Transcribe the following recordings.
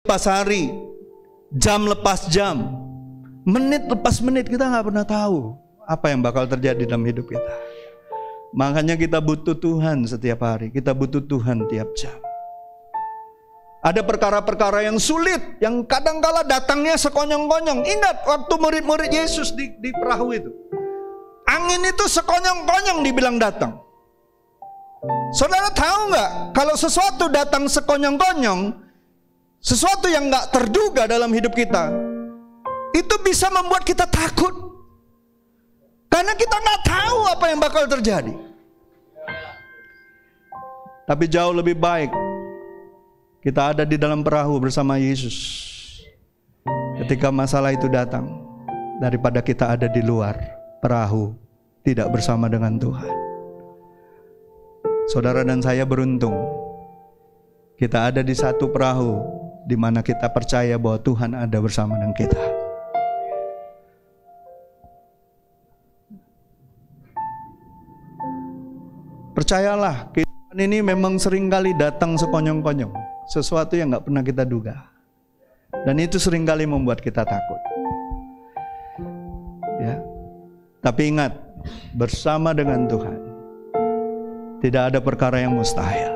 lepas hari, jam lepas jam, menit lepas menit, kita nggak pernah tahu apa yang bakal terjadi dalam hidup kita. Makanya kita butuh Tuhan setiap hari, kita butuh Tuhan tiap jam. Ada perkara-perkara yang sulit, yang kadangkala datangnya sekonyong-konyong. Ingat waktu murid-murid Yesus di perahu itu, angin itu sekonyong-konyong dibilang datang. Saudara tahu nggak, kalau sesuatu datang sekonyong-konyong, sesuatu yang nggak terduga dalam hidup kita, itu bisa membuat kita takut. Karena kita nggak tahu apa yang bakal terjadi. Tapi jauh lebih baik kita ada di dalam perahu bersama Yesus ketika masalah itu datang, daripada kita ada di luar perahu tidak bersama dengan Tuhan. Saudara dan saya beruntung, kita ada di satu perahu di mana kita percaya bahwa Tuhan ada bersama dengan kita. Percayalah, kehidupan ini memang seringkali datang sekonyong-konyong, sesuatu yang gak pernah kita duga. Dan itu seringkali membuat kita takut. Ya. Tapi ingat, bersama dengan Tuhan tidak ada perkara yang mustahil.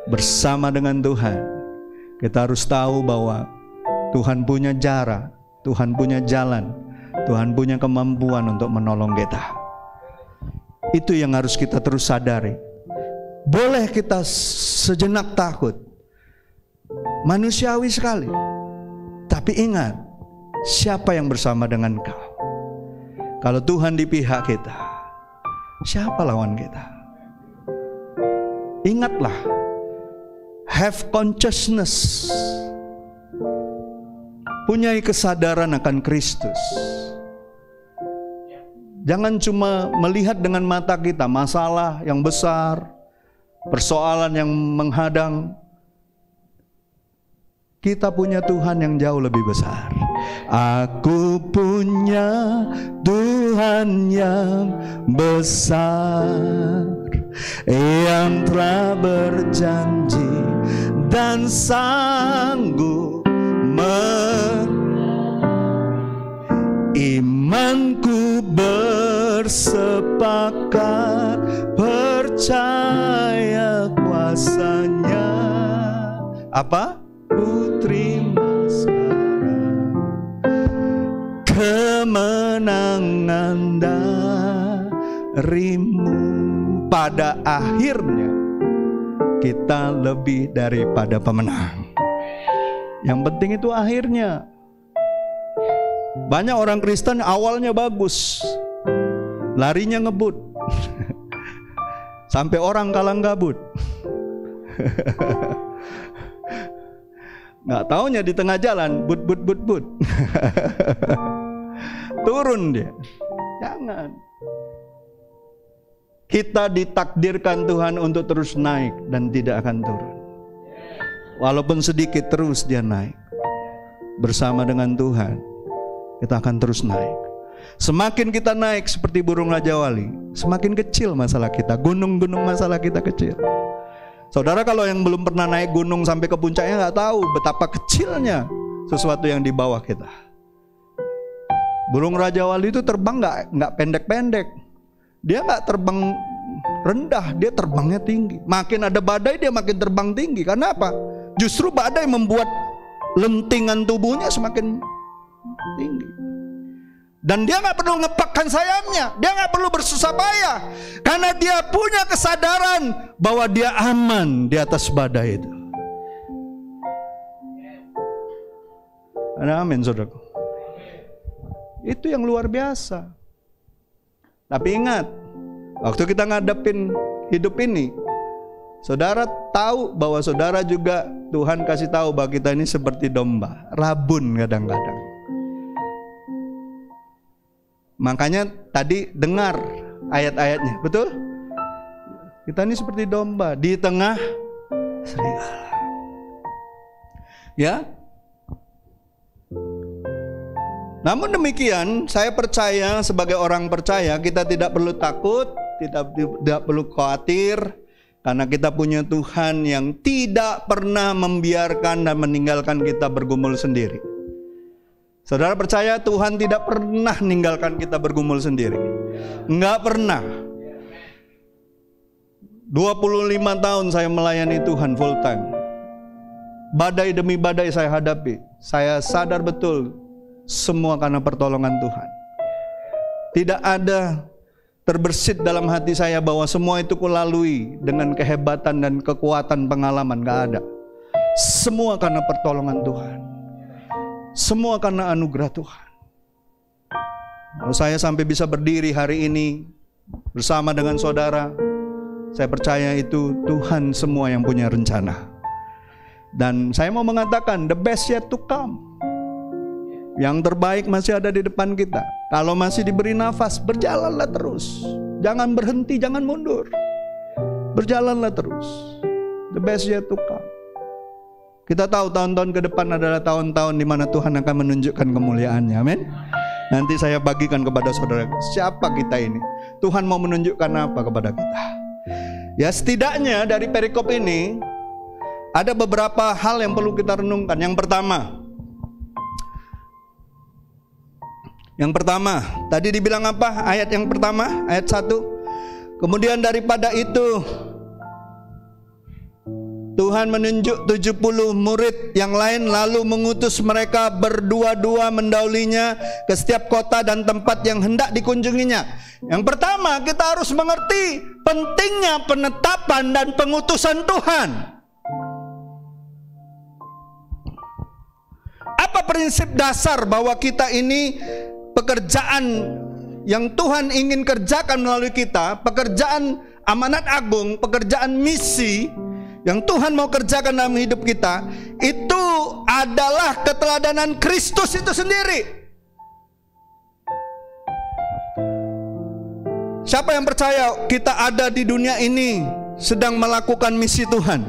Bersama dengan Tuhan, kita harus tahu bahwa Tuhan punya cara, Tuhan punya jalan, Tuhan punya kemampuan untuk menolong kita. Itu yang harus kita terus sadari. Boleh kita sejenak takut, manusiawi sekali, tapi ingat, siapa yang bersama dengan kau? Kalau Tuhan di pihak kita, siapa lawan kita? Ingatlah, have consciousness, punyai kesadaran akan Kristus. Jangan cuma melihat dengan mata kita masalah yang besar, persoalan yang menghadang. Kita punya Tuhan yang jauh lebih besar. Aku punya Tuhan yang besar, yang telah berjanji dan sanggup imanku bersepakat percaya kuasanya. Apa? Ku terima sekarang kemenangan darimu. Pada akhirnya kita lebih daripada pemenang. Yang penting itu akhirnya. Banyak orang Kristen awalnya bagus, larinya ngebut, sampai orang kalang kabut. Nggak taunya di tengah jalan, but. Turun dia. Jangan. Kita ditakdirkan Tuhan untuk terus naik dan tidak akan turun. Walaupun sedikit, terus dia naik. Bersama dengan Tuhan, kita akan terus naik. Semakin kita naik seperti burung Raja Wali, semakin kecil masalah kita. Gunung-gunung masalah kita kecil. Saudara kalau yang belum pernah naik gunung sampai ke puncaknya nggak tahu betapa kecilnya sesuatu yang di bawah kita. Burung Raja Wali itu terbang nggak pendek-pendek. Dia nggak terbang rendah, dia terbangnya tinggi. Makin ada badai dia makin terbang tinggi. Karena apa? Justru badai membuat lentingan tubuhnya semakin tinggi. Dan dia gak perlu ngepakkan sayapnya, dia gak perlu bersusah payah, karena dia punya kesadaran bahwa dia aman di atas badai itu. Ada amin, saudaraku. Itu yang luar biasa. Tapi ingat, waktu kita ngadepin hidup ini, saudara tahu bahwa saudara juga Tuhan kasih tahu bahwa kita ini seperti domba, rabun kadang-kadang. Makanya tadi dengar ayat-ayatnya, betul? Kita ini seperti domba di tengah serigala. Ya. Namun demikian, saya percaya sebagai orang percaya kita tidak perlu takut, tidak perlu khawatir. Karena kita punya Tuhan yang tidak pernah membiarkan dan meninggalkan kita bergumul sendiri. Saudara percaya Tuhan tidak pernah meninggalkan kita bergumul sendiri? Enggak pernah. 25 tahun saya melayani Tuhan full time. Badai demi badai saya hadapi. Saya sadar betul semua karena pertolongan Tuhan. Tidak ada terbersit dalam hati saya bahwa semua itu kulalui dengan kehebatan dan kekuatan pengalaman. Gak ada. Semua karena pertolongan Tuhan. Semua karena anugerah Tuhan. Kalau saya sampai bisa berdiri hari ini bersama dengan saudara, saya percaya itu Tuhan semua yang punya rencana. Dan saya mau mengatakan the best yet to come. Yang terbaik masih ada di depan kita. Kalau masih diberi nafas, berjalanlah terus. Jangan berhenti, jangan mundur. Berjalanlah terus. The best yet to come. Kita tahu tahun-tahun ke depan adalah tahun-tahun di mana Tuhan akan menunjukkan kemuliaannya. Amin. Nanti saya bagikan kepada saudara, siapa kita ini? Tuhan mau menunjukkan apa kepada kita? Ya, setidaknya dari perikop ini ada beberapa hal yang perlu kita renungkan. Yang pertama, tadi dibilang apa? Ayat yang pertama, ayat 1. Kemudian daripada itu Tuhan menunjuk 70 murid yang lain, lalu mengutus mereka berdua-dua mendahulunya ke setiap kota dan tempat yang hendak dikunjunginya. Yang pertama, kita harus mengerti pentingnya penetapan dan pengutusan Tuhan. Apa prinsip dasar bahwa kita ini pekerjaan yang Tuhan ingin kerjakan melalui kita, pekerjaan amanat agung, pekerjaan misi yang Tuhan mau kerjakan dalam hidup kita, itu adalah keteladanan Kristus itu sendiri. Siapa yang percaya kita ada di dunia ini sedang melakukan misi Tuhan?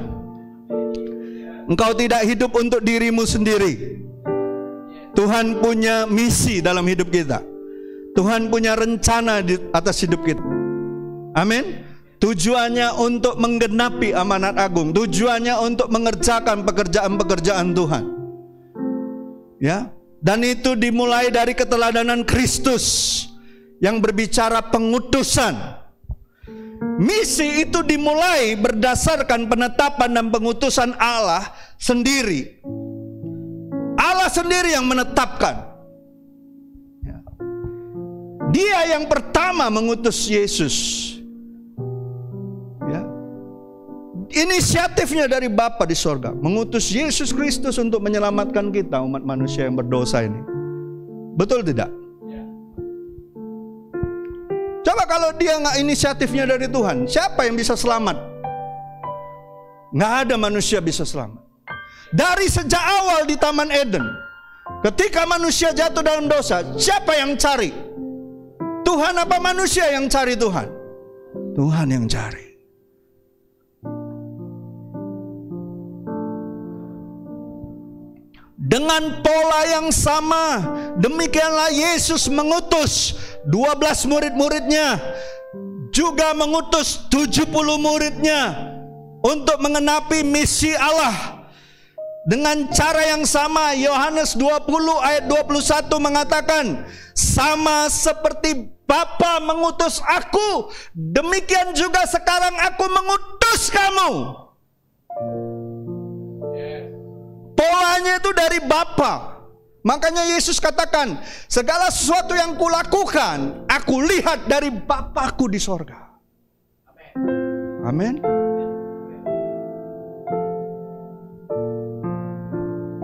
Engkau tidak hidup untuk dirimu sendiri. Tuhan punya misi dalam hidup kita. Tuhan punya rencana di atas hidup kita. Amin. Tujuannya untuk menggenapi amanat agung. Tujuannya untuk mengerjakan pekerjaan-pekerjaan Tuhan. Ya, dan itu dimulai dari keteladanan Kristus yang berbicara pengutusan. Misi itu dimulai berdasarkan penetapan dan pengutusan Allah sendiri. Allah sendiri yang menetapkan. Dia yang pertama mengutus Yesus. Ya. Inisiatifnya dari Bapa di sorga, mengutus Yesus Kristus untuk menyelamatkan kita umat manusia yang berdosa ini. Betul tidak? Coba kalau dia nggak inisiatifnya dari Tuhan, siapa yang bisa selamat? Nggak ada manusia bisa selamat. Dari sejak awal di Taman Eden, ketika manusia jatuh dalam dosa, siapa yang cari? Tuhan apa manusia yang cari Tuhan? Tuhan yang cari. Dengan pola yang sama, demikianlah Yesus mengutus 12 murid-muridnya, juga mengutus 70 muridnya untuk mengenapi misi Allah. Dengan cara yang sama, Yohanes 20 ayat 21 mengatakan, sama seperti Bapa mengutus aku, demikian juga sekarang aku mengutus kamu. Polanya itu dari Bapa. Makanya Yesus katakan, segala sesuatu yang kulakukan, aku lihat dari Bapa-Ku di sorga. Amin.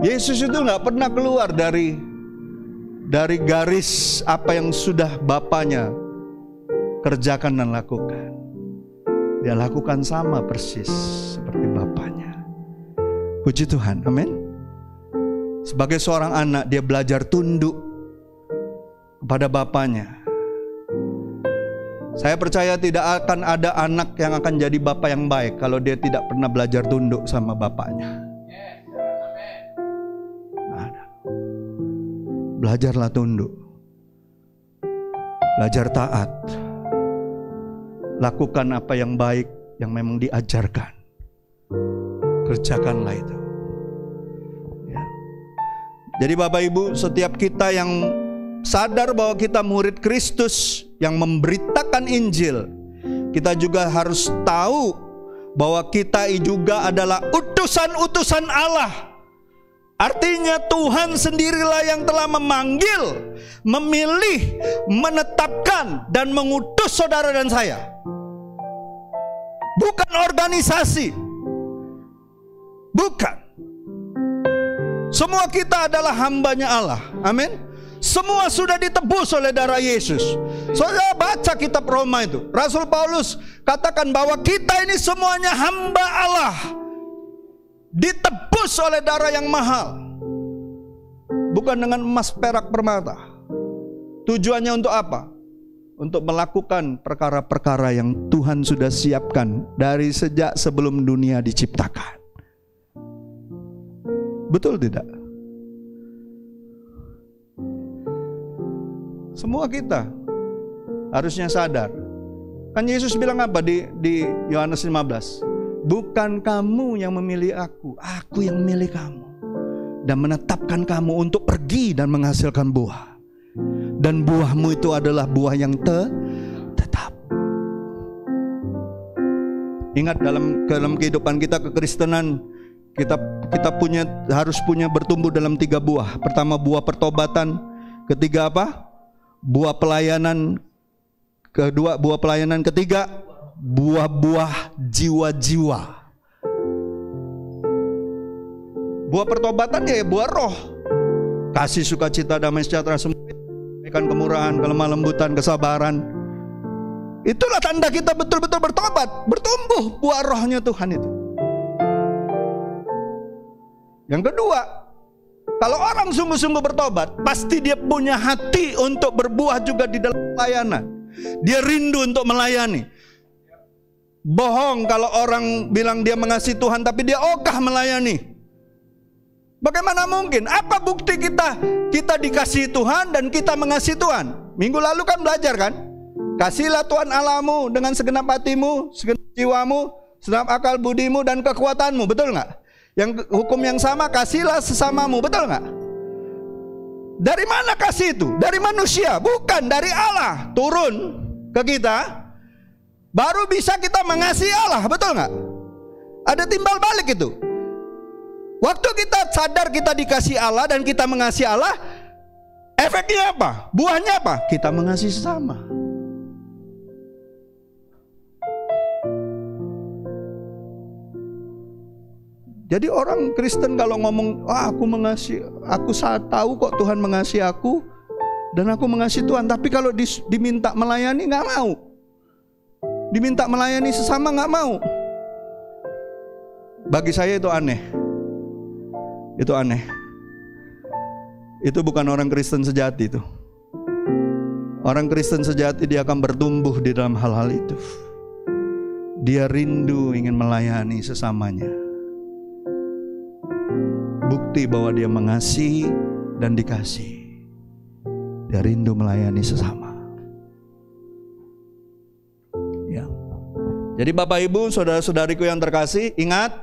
Yesus itu nggak pernah keluar dari garis apa yang sudah Bapanya kerjakan dan lakukan. Dia lakukan sama persis seperti Bapanya. Puji Tuhan, amin. Sebagai seorang anak, dia belajar tunduk kepada Bapanya. Saya percaya tidak akan ada anak yang akan jadi bapa yang baik kalau dia tidak pernah belajar tunduk sama bapaknya. Belajarlah tunduk, belajar taat, lakukan apa yang baik yang memang diajarkan. Kerjakanlah itu. Ya. Jadi Bapak Ibu, setiap kita yang sadar bahwa kita murid Kristus yang memberitakan Injil, kita juga harus tahu bahwa kita juga adalah utusan-utusan Allah. Artinya Tuhan sendirilah yang telah memanggil, memilih, menetapkan, dan mengutus saudara dan saya. Bukan organisasi. Bukan. Semua kita adalah hambanya Allah. Amin. Semua sudah ditebus oleh darah Yesus. Saudara baca kitab Roma itu, Rasul Paulus katakan bahwa kita ini semuanya hamba Allah, ditebus oleh darah yang mahal, bukan dengan emas, perak, permata. Tujuannya untuk apa? Untuk melakukan perkara-perkara yang Tuhan sudah siapkan dari sejak sebelum dunia diciptakan. Betul tidak? Semua kita harusnya sadar. Kan Yesus bilang apa di Yohanes 15? Bukan kamu yang memilih aku yang memilih kamu dan menetapkan kamu untuk pergi dan menghasilkan buah. Dan buahmu itu adalah buah yang tetap. Ingat, dalam kehidupan kita kekristenan, kita harus punya bertumbuh dalam 3 buah. Pertama, buah pertobatan. Ketiga apa? Buah pelayanan. Kedua, buah pelayanan. Ketiga, buah-buah jiwa-jiwa. Buah pertobatan ya buah roh. Kasih, sukacita, damai sejahtera, kebaikan, kemurahan, kelemah lembutan, kesabaran. Itulah tanda kita betul-betul bertobat, bertumbuh buah rohnya Tuhan itu. Yang kedua, kalau orang sungguh-sungguh bertobat, pasti dia punya hati untuk berbuah juga di dalam pelayanan. Dia rindu untuk melayani. Bohong kalau orang bilang dia mengasihi Tuhan tapi dia ogah melayani. Bagaimana mungkin? Apa bukti kita dikasihi Tuhan dan kita mengasihi Tuhan? Minggu lalu kan belajar kan? Kasihlah Tuhan Allahmu dengan segenap hatimu, segenap jiwamu, segenap akal budimu dan kekuatanmu. Betul nggak? Yang hukum yang sama, kasihlah sesamamu. Betul nggak? Dari mana kasih itu? Dari manusia, bukan dari Allah. Turun ke kita, baru bisa kita mengasihi Allah. Betul nggak? Ada timbal balik itu. Waktu kita sadar kita dikasih Allah dan kita mengasihi Allah, efeknya apa? Buahnya apa? Kita mengasihi sesama. Jadi orang Kristen kalau ngomong, aku mengasihi, aku tahu kok Tuhan mengasihi aku dan aku mengasihi Tuhan. Tapi kalau diminta melayani nggak mau. Diminta melayani sesama nggak mau. Bagi saya itu aneh. Itu aneh. Itu bukan orang Kristen sejati itu. Orang Kristen sejati dia akan bertumbuh di dalam hal-hal itu. Dia rindu ingin melayani sesamanya. Bukti bahwa dia mengasihi dan dikasihi. Dia rindu melayani sesama. Ya. Jadi Bapak Ibu, saudara-saudariku yang terkasih, ingat,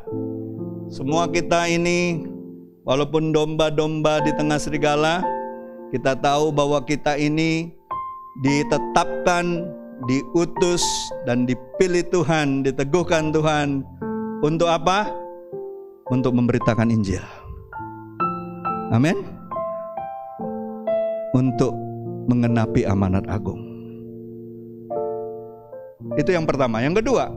semua kita ini walaupun domba-domba di tengah serigala, kita tahu bahwa kita ini ditetapkan, diutus dan dipilih Tuhan, diteguhkan Tuhan. Untuk apa? Untuk memberitakan Injil. Amin. Untuk mengenapi amanat agung. Itu yang pertama. Yang kedua,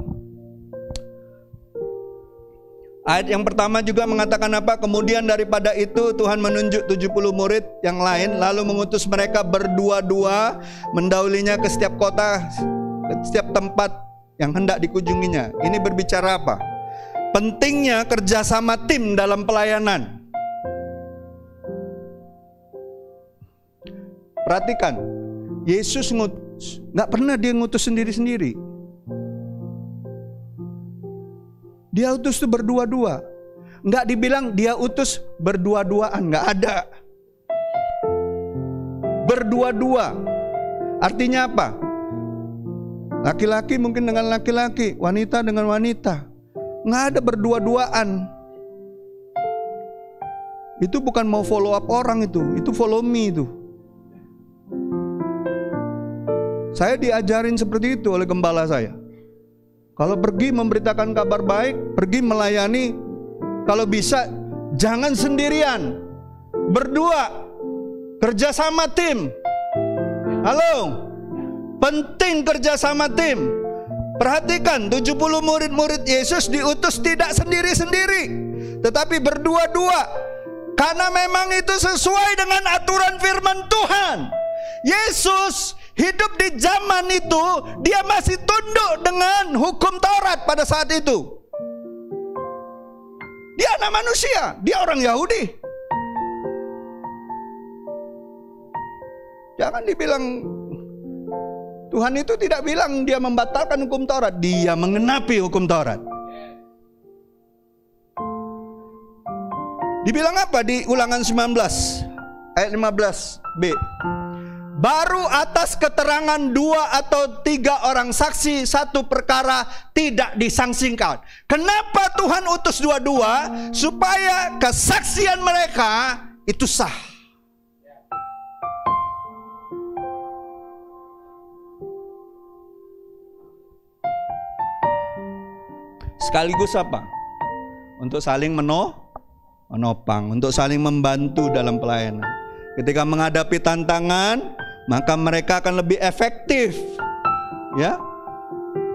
ayat yang pertama juga mengatakan apa? Kemudian daripada itu Tuhan menunjuk 70 murid yang lain, lalu mengutus mereka berdua-dua mendahulunya ke setiap kota, ke setiap tempat yang hendak dikunjunginya. Ini berbicara apa? Pentingnya kerjasama tim dalam pelayanan. Perhatikan, Yesus ngutus, gak pernah dia ngutus sendiri-sendiri. Dia utus itu berdua-dua. Gak dibilang dia utus berdua-duaan, gak ada. Berdua-dua. Artinya apa? Laki-laki mungkin dengan laki-laki, wanita dengan wanita. Nggak ada berdua-duaan. Itu bukan mau follow up orang itu follow me itu. Saya diajarin seperti itu oleh gembala saya. Kalau pergi memberitakan kabar baik, pergi melayani, kalau bisa jangan sendirian, berdua, kerja sama tim. Halo, penting kerja sama tim. Perhatikan, 70 murid-murid Yesus diutus tidak sendiri-sendiri, tetapi berdua-dua. Karena memang itu sesuai dengan aturan firman Tuhan. Yesus hidup di zaman itu, dia masih tunduk dengan hukum Taurat pada saat itu. Dia anak manusia, dia orang Yahudi. Jangan dibilang, Tuhan itu tidak bilang dia membatalkan hukum Taurat, dia mengenapi hukum Taurat. Dibilang apa di Ulangan 19 ayat 15b? Baru atas keterangan 2 atau 3 orang saksi satu perkara tidak disangsikan. Kenapa Tuhan utus 2-2? Supaya kesaksian mereka itu sah. Sekaligus apa? Untuk saling menopang, untuk saling membantu dalam pelayanan. Ketika menghadapi tantangan, maka mereka akan lebih efektif. Ya.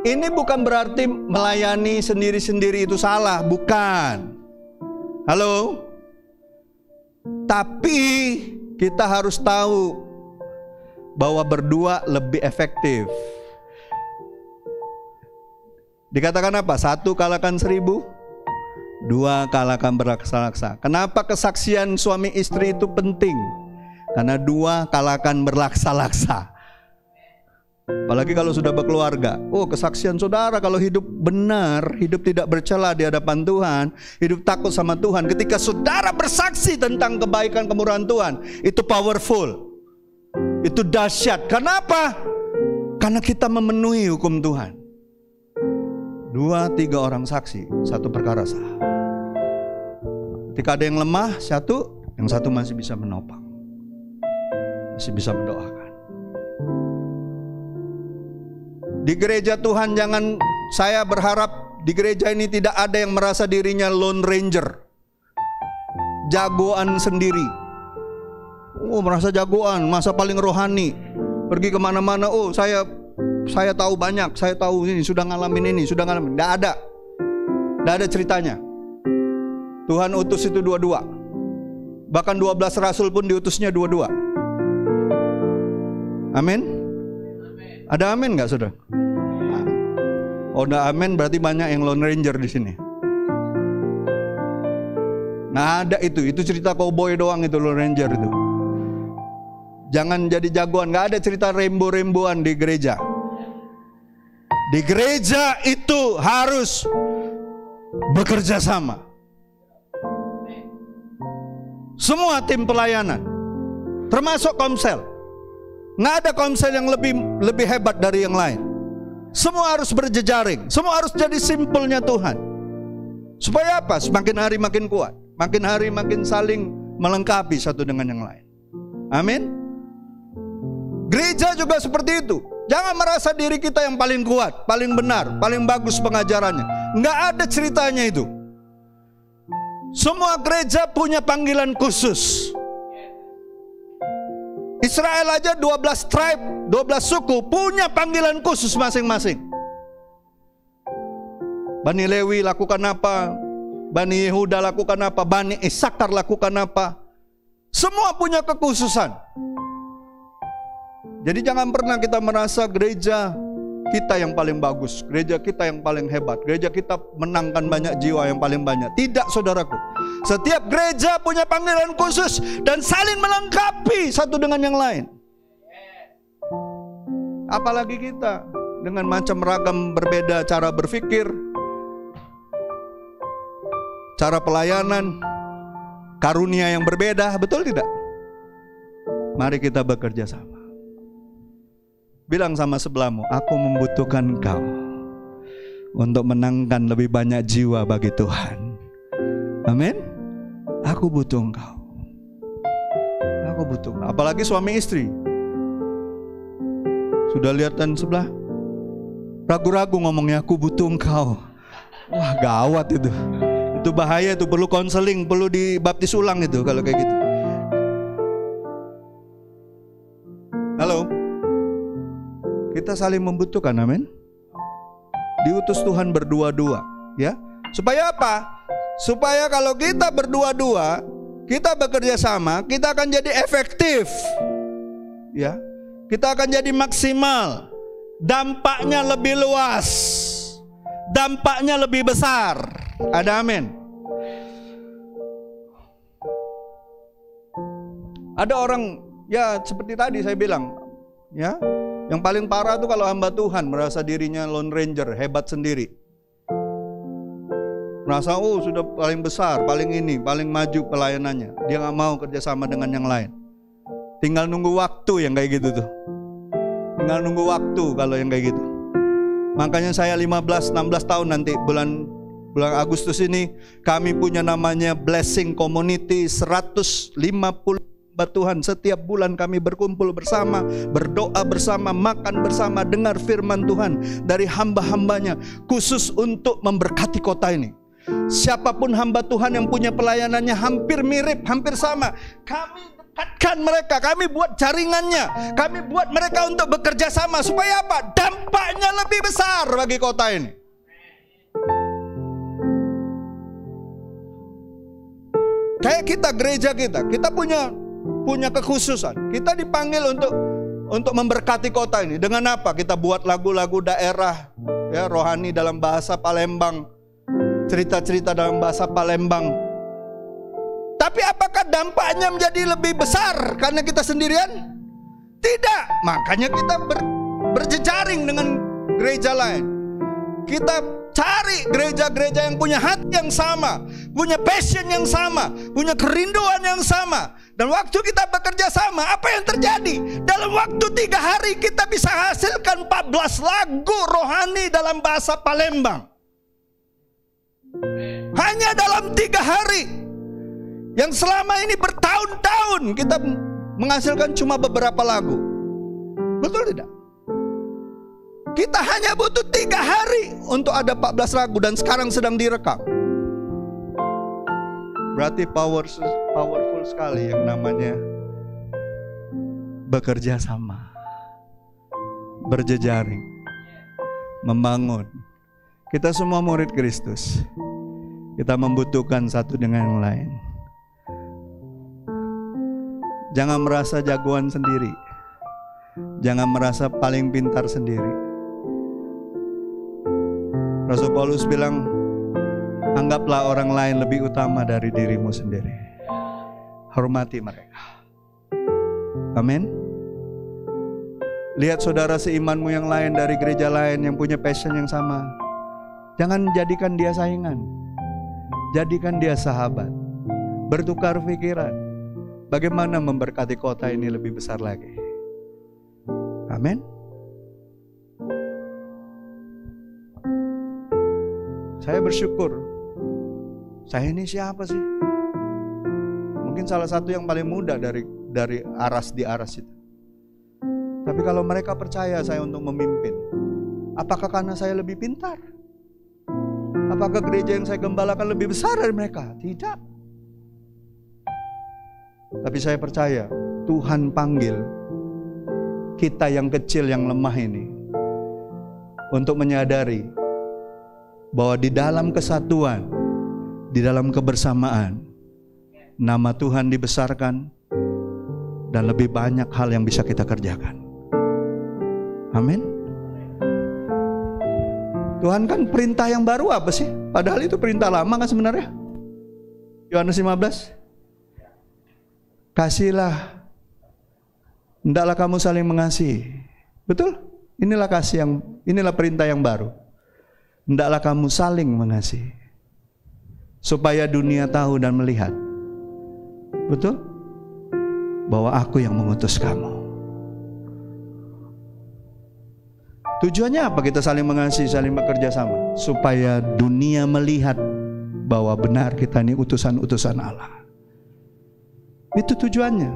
Ini bukan berarti melayani sendiri-sendiri itu salah, bukan. Halo. Tapi kita harus tahu bahwa berdua lebih efektif. Dikatakan apa? 1 kalahkan 1000, 2 kalahkan berlaksa-laksa. Kenapa kesaksian suami istri itu penting? Karena 2 kalahkan berlaksa-laksa. Apalagi kalau sudah berkeluarga. Oh, kesaksian saudara kalau hidup benar, hidup tidak bercela di hadapan Tuhan, hidup takut sama Tuhan. Ketika saudara bersaksi tentang kebaikan kemurahan Tuhan, itu powerful. Itu dahsyat. Kenapa? Karena kita memenuhi hukum Tuhan. 2-3 orang saksi, satu perkara sah. Ketika ada yang lemah, yang satu masih bisa menopang, masih bisa mendoakan. Di gereja Tuhan saya berharap di gereja ini tidak ada yang merasa dirinya lone ranger, jagoan sendiri. Oh, merasa jagoan, masa paling rohani, pergi kemana-mana. Oh, saya tahu banyak, saya tahu ini, sudah ngalamin ini, sudah ngalamin. Tidak ada ceritanya. Tuhan utus itu 2-2. Bahkan 12 rasul pun diutusnya 2-2. Amin? Ada amin gak saudara? Oh, udah amin berarti banyak yang lone ranger di sini. Nggak ada itu cerita cowboy doang itu, lone ranger itu. Jangan jadi jagoan, nggak ada cerita rainbow-rainbowan di gereja. Di gereja itu harus bekerja sama. Semua tim pelayanan, termasuk komsel. Nggak ada komsel yang lebih hebat dari yang lain. Semua harus berjejaring, semua harus jadi simpelnya Tuhan. Supaya apa? Semakin hari makin kuat, makin hari makin saling melengkapi satu dengan yang lain. Amin. Gereja juga seperti itu. Jangan merasa diri kita yang paling kuat, paling benar, paling bagus pengajarannya. Nggak ada ceritanya itu. Semua gereja punya panggilan khusus. Israel aja 12 tribe, 12 suku punya panggilan khusus masing-masing. Bani Lewi lakukan apa? Bani Yehuda lakukan apa? Bani Isakar lakukan apa? Semua punya kekhususan. Jadi jangan pernah kita merasa gereja kita yang paling bagus, gereja kita yang paling hebat, gereja kita menangkan banyak jiwa yang paling banyak. Tidak, saudaraku. Setiap gereja punya panggilan khusus dan saling melengkapi satu dengan yang lain. Apalagi kita dengan macam ragam berbeda cara berpikir, cara pelayanan, karunia yang berbeda, betul tidak? Mari kita bekerja sama. Bilang sama sebelahmu, aku membutuhkan engkau untuk menangkan lebih banyak jiwa bagi Tuhan. Amin. Aku butuh engkau. Aku butuh engkau. Apalagi suami istri. Sudah lihat dan sebelah, ragu-ragu ngomongnya, aku butuh engkau. Wah, gawat itu. Itu bahaya, itu perlu konseling, perlu dibaptis ulang itu kalau kayak gitu. Halo. Kita saling membutuhkan, amin. Diutus Tuhan berdua-dua, ya. Supaya apa? Supaya kalau kita berdua-dua, kita bekerja sama, kita akan jadi efektif. Ya. Kita akan jadi maksimal. Dampaknya lebih luas. Dampaknya lebih besar. Ada amin. Ada orang, ya seperti tadi saya bilang, ya. Yang paling parah tuh kalau hamba Tuhan merasa dirinya lone ranger, hebat sendiri. Merasa sudah paling besar, paling ini, paling maju pelayanannya. Dia gak mau kerjasama dengan yang lain. Tinggal nunggu waktu yang kayak gitu tuh. Tinggal nunggu waktu kalau yang kayak gitu. Makanya saya 15-16 tahun nanti bulan Agustus ini kami punya namanya Blessing Community 150 Tuhan. Setiap bulan kami berkumpul bersama, berdoa bersama, makan bersama, dengar firman Tuhan dari hamba-hambanya, khusus untuk memberkati kota ini. Siapapun hamba Tuhan yang punya pelayanannya hampir mirip, hampir sama, kami dekatkan mereka, kami buat jaringannya, kami buat mereka untuk bekerja sama. Supaya apa? Dampaknya lebih besar bagi kota ini. Kayak kita, gereja kita punya kekhususan. Kita dipanggil untuk memberkati kota ini. Dengan apa? Kita buat lagu-lagu daerah, ya, rohani dalam bahasa Palembang, cerita-cerita dalam bahasa Palembang. Tapi apakah dampaknya menjadi lebih besar karena kita sendirian? Tidak. Makanya kita berjejaring dengan gereja lain. Kita cari gereja-gereja yang punya hati yang sama, punya passion yang sama, punya kerinduan yang sama. Dan waktu kita bekerja sama, apa yang terjadi? Dalam waktu 3 hari kita bisa hasilkan 14 lagu rohani dalam bahasa Palembang. Hanya dalam 3 hari. Yang selama ini bertahun-tahun kita menghasilkan cuma beberapa lagu. Betul tidak? Kita hanya butuh 3 hari untuk ada 14 lagu dan sekarang sedang direkam. Berarti powerful sekali yang namanya bekerja sama, berjejaring, membangun. Kita semua murid Kristus. Kita membutuhkan satu dengan yang lain. Jangan merasa jagoan sendiri. Jangan merasa paling pintar sendiri. Rasul Paulus bilang, anggaplah orang lain lebih utama dari dirimu sendiri. Hormati mereka. Amin. Lihat saudara seimanmu yang lain dari gereja lain yang punya passion yang sama. Jangan jadikan dia saingan. Jadikan dia sahabat. Bertukar pikiran. Bagaimana memberkati kota ini lebih besar lagi. Amin. Saya bersyukur. Saya ini siapa sih? Mungkin salah satu yang paling muda dari Aras di Aras itu. Tapi kalau mereka percaya saya untuk memimpin, apakah karena saya lebih pintar? Apakah gereja yang saya gembalakan lebih besar dari mereka? Tidak. Tapi saya percaya Tuhan panggil kita yang kecil, yang lemah ini untuk menyadari bahwa di dalam kesatuan, di dalam kebersamaan, nama Tuhan dibesarkan dan lebih banyak hal yang bisa kita kerjakan. Amin. Tuhan kan perintah yang baru apa sih? Padahal itu perintah lama kan sebenarnya. Yohanes 15. Kasihlah, hendaklah kamu saling mengasihi. Betul? Inilah perintah yang baru. Hendaklah kamu saling mengasihi, supaya dunia tahu dan melihat, betul, bahwa aku yang mengutus kamu. Tujuannya apa kita saling mengasihi, saling bekerja sama? Supaya dunia melihat bahwa benar kita ini utusan-utusan Allah. Itu tujuannya.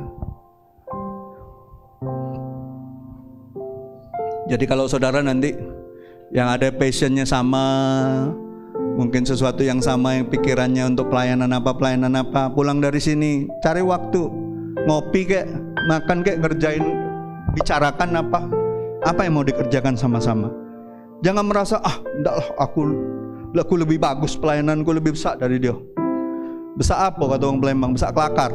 Jadi kalau saudara nanti yang ada passionnya sama, mungkin sesuatu yang sama, yang pikirannya untuk pelayanan apa, pulang dari sini cari waktu ngopi kek, makan kek, ngerjain, bicarakan apa yang mau dikerjakan sama-sama. Jangan merasa enggak lah, aku lebih bagus, pelayananku lebih besar dari dia. Besar apa kata orang Palembang? Besar kelakar.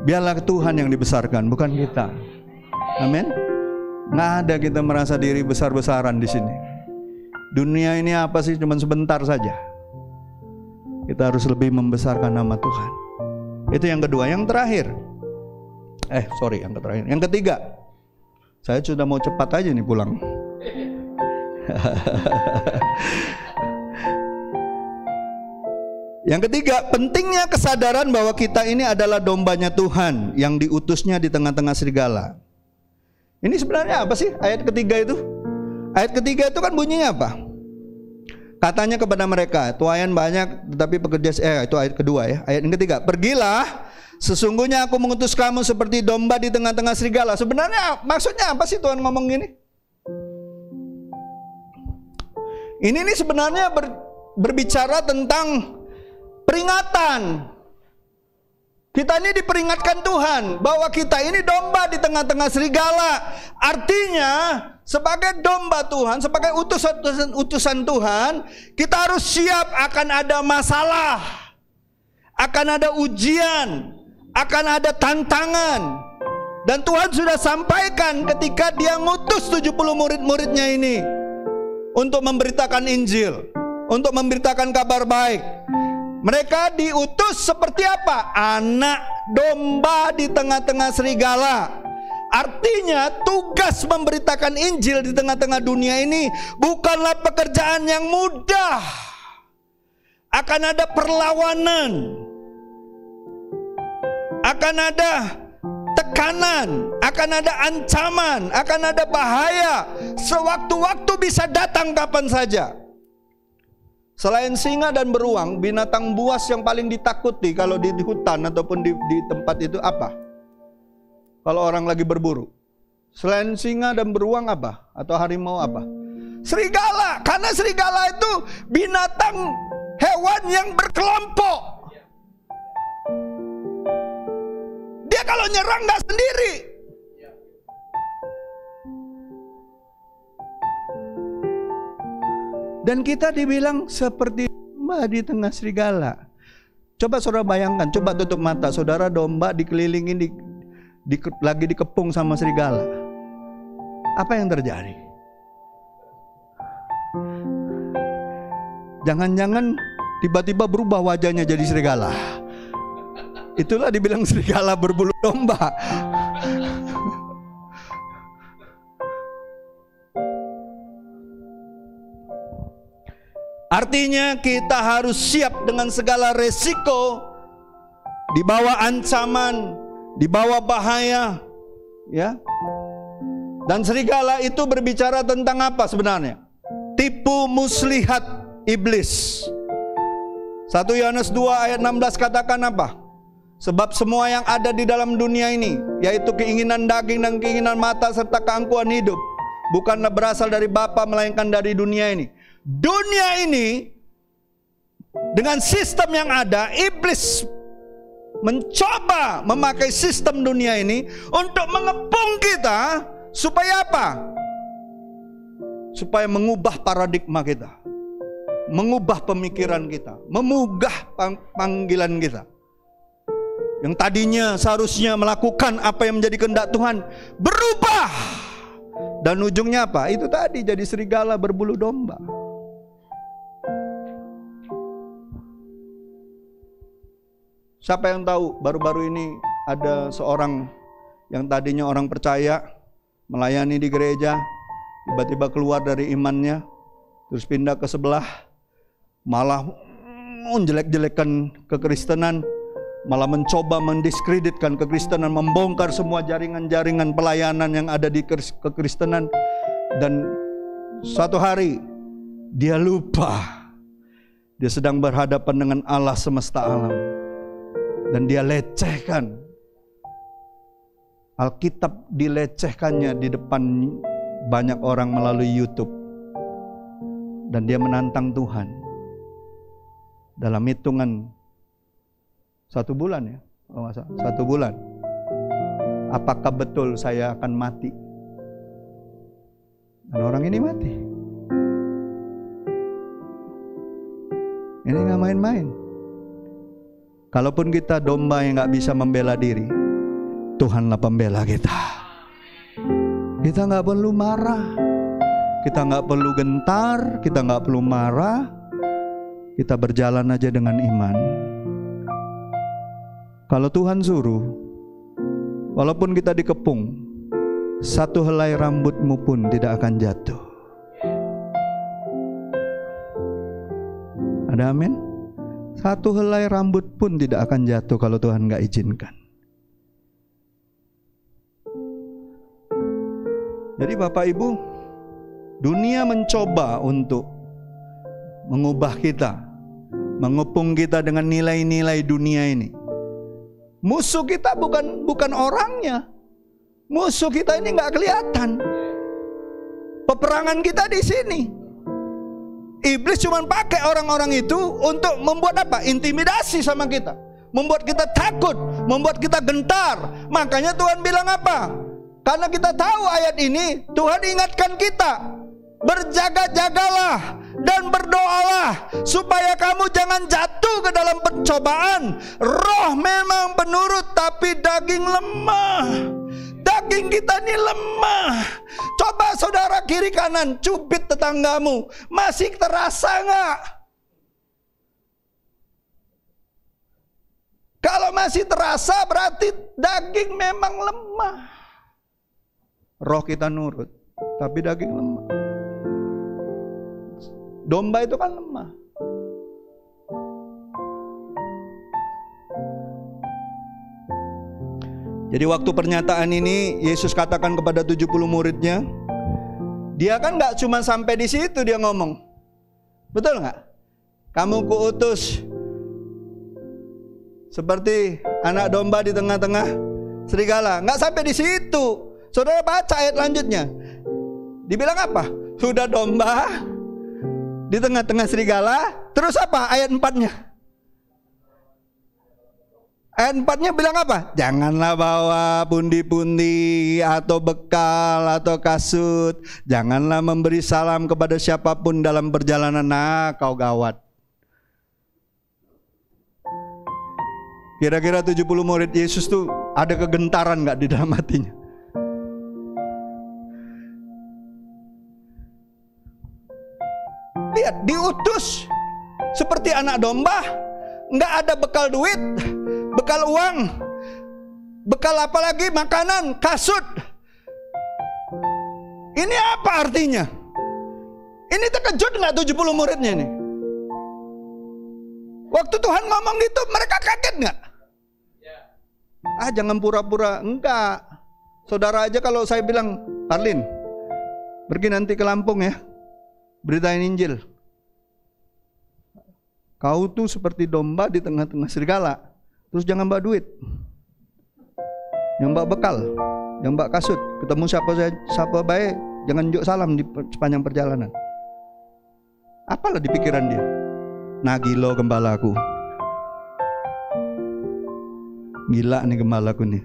Biarlah Tuhan yang dibesarkan, bukan kita. Amin. Nggak ada kita merasa diri besar-besaran di sini. Dunia ini apa sih? Cuma sebentar saja. Kita harus lebih membesarkan nama Tuhan. Itu yang kedua. Yang terakhir, yang ketiga. Saya sudah mau cepat aja nih pulang. Yang ketiga, pentingnya kesadaran bahwa kita ini adalah dombanya Tuhan yang diutusnya di tengah-tengah serigala. Ini sebenarnya apa sih ayat ketiga itu? Ayat ketiga itu kan bunyinya apa? Katanya kepada mereka, tuaian banyak tetapi pekerja itu ayat kedua ya. Ayat yang ketiga, pergilah, sesungguhnya aku mengutus kamu seperti domba di tengah-tengah serigala. Sebenarnya maksudnya apa sih Tuhan ngomong gini? Ini sebenarnya berbicara tentang peringatan. Kita ini diperingatkan Tuhan bahwa kita ini domba di tengah-tengah serigala. Artinya sebagai domba Tuhan, sebagai utusan Tuhan, kita harus siap akan ada masalah, akan ada ujian, akan ada tantangan. Dan Tuhan sudah sampaikan ketika Dia ngutus 70 murid-muridnya ini untuk memberitakan Injil, untuk memberitakan kabar baik. Mereka diutus seperti apa? Anak domba di tengah-tengah serigala. Artinya tugas memberitakan Injil di tengah-tengah dunia ini bukanlah pekerjaan yang mudah. Akan ada perlawanan, akan ada tekanan, akan ada ancaman, akan ada bahaya. Sewaktu-waktu bisa datang kapan saja. Selain singa dan beruang, binatang buas yang paling ditakuti kalau di hutan ataupun di tempat itu apa? Kalau orang lagi berburu. Selain singa dan beruang apa? Atau harimau apa? Serigala. Karena serigala itu binatang hewan yang berkelompok. Dia kalau nyerang nggak sendiri. Dan kita dibilang seperti domba di tengah serigala. Coba saudara bayangkan, coba tutup mata. Saudara domba dikelilingi, lagi dikepung sama serigala. Apa yang terjadi? Jangan-jangan tiba-tiba berubah wajahnya jadi serigala. Itulah dibilang serigala berbulu domba. Artinya kita harus siap dengan segala resiko, di bawah ancaman, di bawah bahaya, ya. Dan serigala itu berbicara tentang apa sebenarnya? Tipu muslihat iblis. 1 Yohanes 2 ayat 16 katakan apa? Sebab semua yang ada di dalam dunia ini, yaitu keinginan daging dan keinginan mata serta keangkuhan hidup, bukanlah berasal dari Bapa melainkan dari dunia ini. Dunia ini dengan sistem yang ada, iblis mencoba memakai sistem dunia ini untuk mengepung kita supaya apa? Supaya mengubah paradigma kita, mengubah pemikiran kita, memugah panggilan kita. Yang tadinya seharusnya melakukan apa yang menjadi kehendak Tuhan berubah. Dan ujungnya apa? Itu tadi jadi serigala berbulu domba. Siapa yang tahu baru-baru ini ada seorang yang tadinya orang percaya, melayani di gereja, tiba-tiba keluar dari imannya, terus pindah ke sebelah, malah menjelek-jelekan kekristenan, malah mencoba mendiskreditkan kekristenan, membongkar semua jaringan-jaringan pelayanan yang ada di kekristenan. Dan suatu hari dia lupa dia sedang berhadapan dengan Allah semesta alam, dan dia lecehkan Alkitab, dilecehkannya di depan banyak orang melalui YouTube. Dan dia menantang Tuhan dalam hitungan 1 bulan ya, 1 bulan. Apakah betul saya akan mati? Dan orang ini mati. Ini gak main-main. Kalaupun kita domba yang gak bisa membela diri, Tuhanlah pembela kita. Kita gak perlu marah, kita gak perlu gentar, kita gak perlu marah. Kita berjalan aja dengan iman. Kalau Tuhan suruh, walaupun kita dikepung, 1 helai rambutmu pun tidak akan jatuh. Ada amin? 1 helai rambut pun tidak akan jatuh kalau Tuhan gak izinkan. Jadi Bapak Ibu, dunia mencoba untuk mengubah kita, mengepung kita dengan nilai-nilai dunia ini. Musuh kita bukan orangnya. Musuh kita ini nggak kelihatan. Peperangan kita di sini. Iblis cuma pakai orang-orang itu untuk membuat apa? Intimidasi sama kita, membuat kita takut, membuat kita gentar. Makanya Tuhan bilang apa? Karena kita tahu ayat ini, Tuhan ingatkan kita, berjaga-jagalah dan berdoalah supaya kamu jangan jatuh ke dalam pencobaan. Roh memang penurut, tapi daging lemah. Daging kita ini lemah. Coba saudara kiri kanan cubit tetanggamu, masih terasa nggak? Kalau masih terasa berarti daging memang lemah. Roh kita nurut, tapi daging lemah. Domba itu kan lemah. Jadi waktu pernyataan ini Yesus katakan kepada 70 muridnya, dia kan gak cuma sampai di situ dia ngomong. Betul gak? Kamu kuutus seperti anak domba di tengah-tengah serigala. Gak sampai di situ. Saudara baca ayat lanjutnya. Dibilang apa? Sudah domba di tengah-tengah serigala. Terus apa ayat 4-nya? Ayat 4-nya bilang apa? Janganlah bawa pundi-pundi atau bekal atau kasut. Janganlah memberi salam kepada siapapun dalam perjalanan. Nah, kau gawat. Kira-kira 70 murid Yesus tuh ada kegentaran gak di dalam hatinya? Lihat, diutus seperti anak domba, nggak ada bekal duit, bekal uang, bekal apa lagi, makanan, kasut. Ini apa artinya? Ini terkejut nggak 70 muridnya nih? Waktu Tuhan ngomong gitu, mereka kaget nggak? Ah, jangan pura-pura. Enggak. Saudara aja kalau saya bilang, Arlin, pergi nanti ke Lampung ya, beritain Injil. Kau tuh seperti domba di tengah-tengah serigala. Terus jangan bawa duit, yang bawa bekal, yang bawa kasut. Ketemu siapa baik, jangan juk salam di sepanjang perjalanan. Apalah di pikiran dia? Nagilo gembalaku. Gila nih gembalaku nih.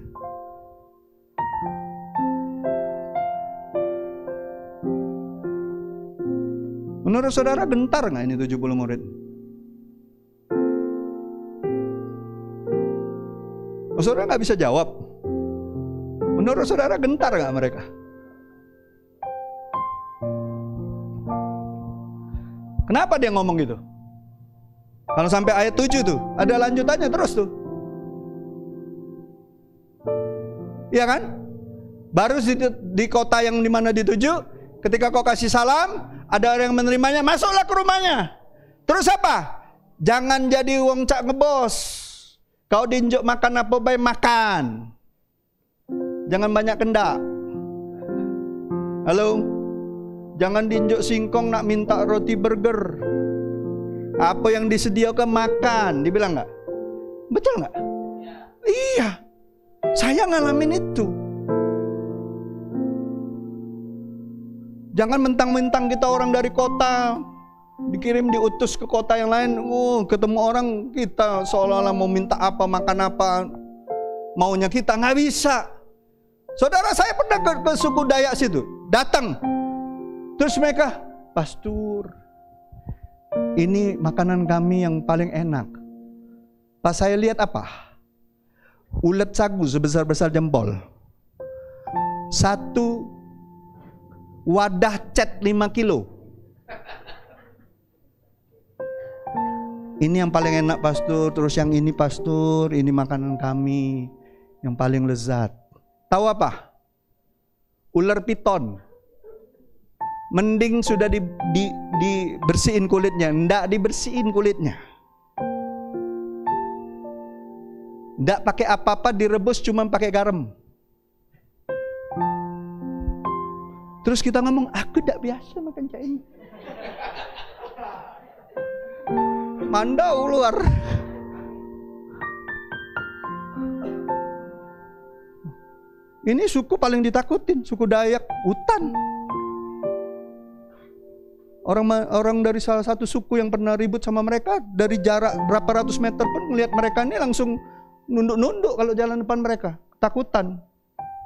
Menurut saudara gentar gak ini 70 murid? Saudara gak bisa jawab. Menurut saudara gentar gak mereka? Kenapa dia ngomong gitu? Kalau sampai ayat 7 tuh, ada lanjutannya terus tuh. Iya kan? Baru di kota yang dimana dituju, ketika kau kasih salam, ada orang yang menerimanya, masuklah ke rumahnya. Terus apa? Jangan jadi wong cak ngebos. Kau diinjuk makan apa baik, makan. Jangan banyak kendak. Halo? Jangan diinjuk singkong nak minta roti burger. Apa yang disediakan makan, dibilang nggak? Betul nggak? Iya, saya ngalamin itu. Jangan mentang-mentang kita orang dari kota, dikirim diutus ke kota yang lain, ketemu orang kita seolah-olah mau minta apa, makan apa, maunya kita, nggak bisa. Saudara, saya pernah ke suku Dayak situ, datang, terus mereka, pastor, ini makanan kami yang paling enak. Pas saya lihat apa? Ulet sagu sebesar-besar jempol. Satu wadah cat 5 kilo. Ini yang paling enak pastor, terus yang ini pastor, ini makanan kami yang paling lezat. Tahu apa? Ular piton. Mending sudah dibersihin kulitnya, ndak dibersihin kulitnya. Ndak pakai apa-apa, direbus cuma pakai garam. Terus kita ngomong, aku ndak biasa makan cak ini. Mandau luar. Ini suku paling ditakutin, suku Dayak, hutan. Orang dari salah satu suku yang pernah ribut sama mereka, dari jarak berapa ratus meter pun melihat mereka ini langsung nunduk-nunduk kalau jalan depan mereka. Takutan.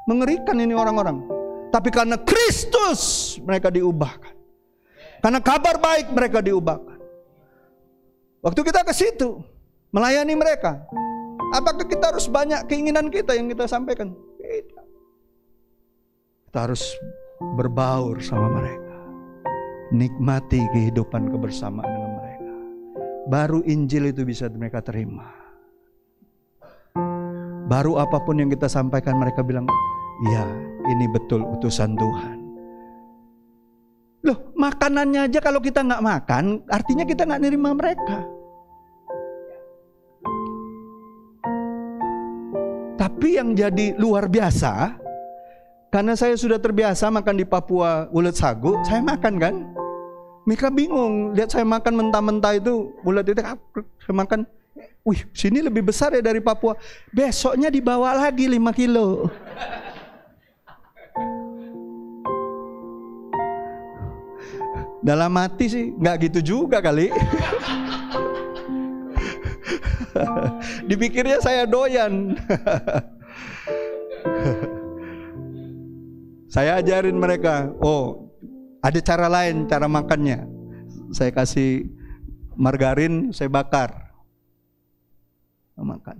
Mengerikan ini orang-orang. Tapi karena Kristus mereka diubahkan. Karena kabar baik mereka diubahkan. Waktu kita ke situ melayani mereka, apakah kita harus banyak keinginan kita yang kita sampaikan? Tidak. Kita harus berbaur sama mereka. Nikmati kehidupan kebersamaan dengan mereka. Baru Injil itu bisa mereka terima. Baru apapun yang kita sampaikan mereka bilang, iya, ini betul utusan Tuhan. Loh, makanannya aja kalau kita nggak makan, artinya kita nggak nerima mereka. Tapi yang jadi luar biasa, karena saya sudah terbiasa makan di Papua ulet sagu, saya makan kan. Mereka bingung, lihat saya makan mentah-mentah itu, ulet itu, saya makan, wih sini lebih besar ya dari Papua. Besoknya dibawa lagi 5 kilo. Dalam hati sih, nggak gitu juga kali. Dipikirnya saya doyan. Saya ajarin mereka, oh ada cara lain, cara makannya. Saya kasih margarin, saya bakar. Makan.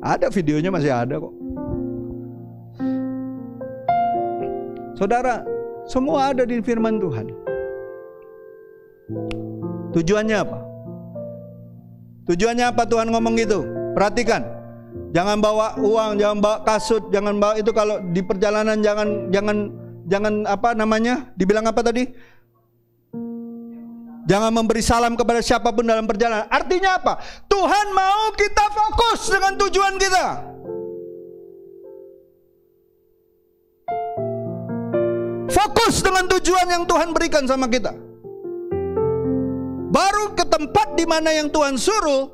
Ada videonya, masih ada kok. Saudara, semua ada di firman Tuhan. Tujuannya apa? Tujuannya apa Tuhan ngomong gitu? Perhatikan. Jangan bawa uang, jangan bawa kasut, jangan bawa itu kalau di perjalanan jangan apa namanya? Dibilang apa tadi? Jangan memberi salam kepada siapapun dalam perjalanan. Artinya apa? Tuhan mau kita fokus dengan tujuan kita. Fokus dengan tujuan yang Tuhan berikan sama kita. Baru ke tempat di mana yang Tuhan suruh.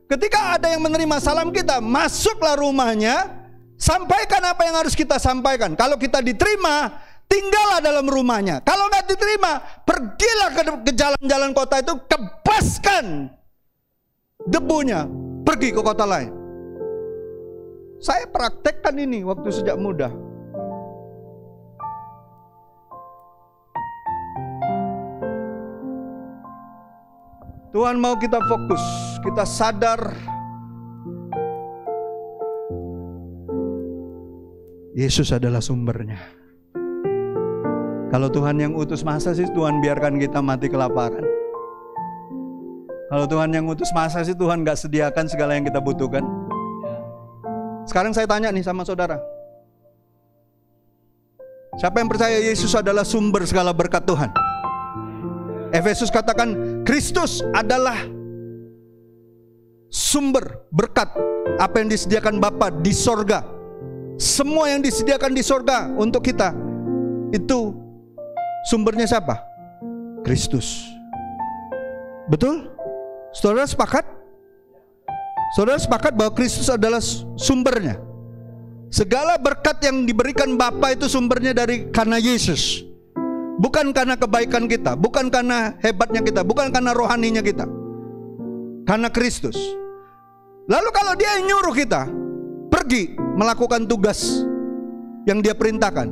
Ketika ada yang menerima salam kita, masuklah rumahnya, sampaikan apa yang harus kita sampaikan. Kalau kita diterima, tinggallah dalam rumahnya. Kalau nggak diterima, pergilah ke jalan-jalan kota itu, kebaskan debunya, pergi ke kota lain. Saya praktekkan ini waktu sejak muda. Tuhan mau kita fokus, kita sadar Yesus adalah sumbernya. Kalau Tuhan yang utus, masa sih Tuhan biarkan kita mati kelaparan? Kalau Tuhan yang utus, masa sih Tuhan gak sediakan segala yang kita butuhkan? Sekarang saya tanya nih sama saudara, siapa yang percaya Yesus adalah sumber segala berkat Tuhan? Efesus katakan Kristus adalah sumber berkat apa yang disediakan Bapa di sorga. Semua yang disediakan di sorga untuk kita, itu sumbernya siapa? Kristus. Betul? Saudara sepakat? Saudara sepakat bahwa Kristus adalah sumbernya. Segala berkat yang diberikan Bapa itu sumbernya karena Yesus. Bukan karena kebaikan kita, bukan karena hebatnya kita, bukan karena rohaninya kita. Karena Kristus. Lalu kalau Dia nyuruh kita pergi melakukan tugas yang Dia perintahkan,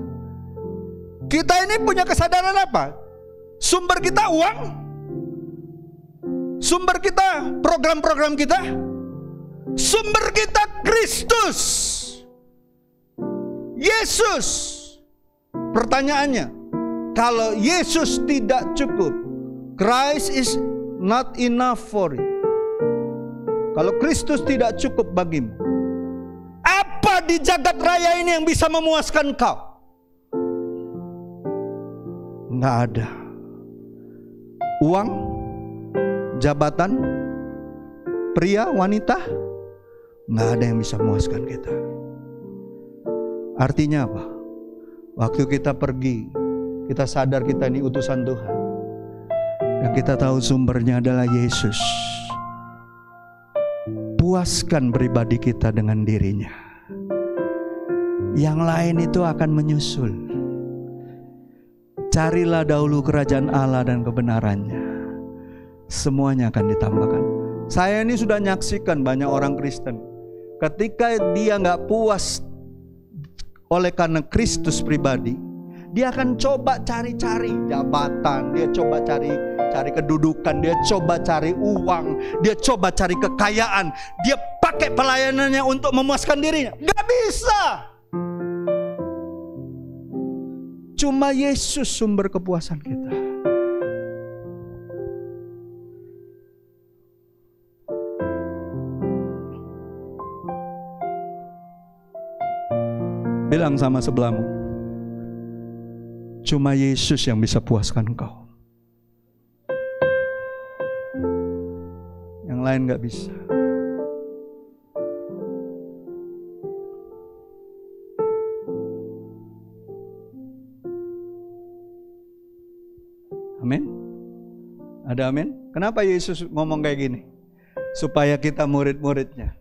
kita ini punya kesadaran apa? Sumber kita uang? Sumber kita program-program kita? Sumber kita Kristus, Yesus. Pertanyaannya, kalau Yesus tidak cukup, Christ is not enough for you. Kalau Kristus tidak cukup bagimu, apa di jagat raya ini yang bisa memuaskan kau? Nggak ada. Uang, jabatan, pria, wanita, nggak ada yang bisa memuaskan kita. Artinya apa? Waktu kita pergi, kita sadar kita ini utusan Tuhan, dan kita tahu sumbernya adalah Yesus. Puaskan pribadi kita dengan dirinya. Yang lain itu akan menyusul. Carilah dahulu kerajaan Allah dan kebenarannya, semuanya akan ditambahkan. Saya ini sudah nyaksikan banyak orang Kristen, ketika dia nggak puas oleh karena Kristus pribadi, dia akan coba cari-cari jabatan, dia coba cari kedudukan, dia coba cari uang, dia coba cari kekayaan, dia pakai pelayanannya untuk memuaskan dirinya. Gak bisa. Cuma Yesus sumber kepuasan kita. Bilang sama sebelahmu, cuma Yesus yang bisa puaskan engkau. Yang lain gak bisa. Amin. Ada amin? Kenapa Yesus ngomong kayak gini? Supaya kita murid-muridnya,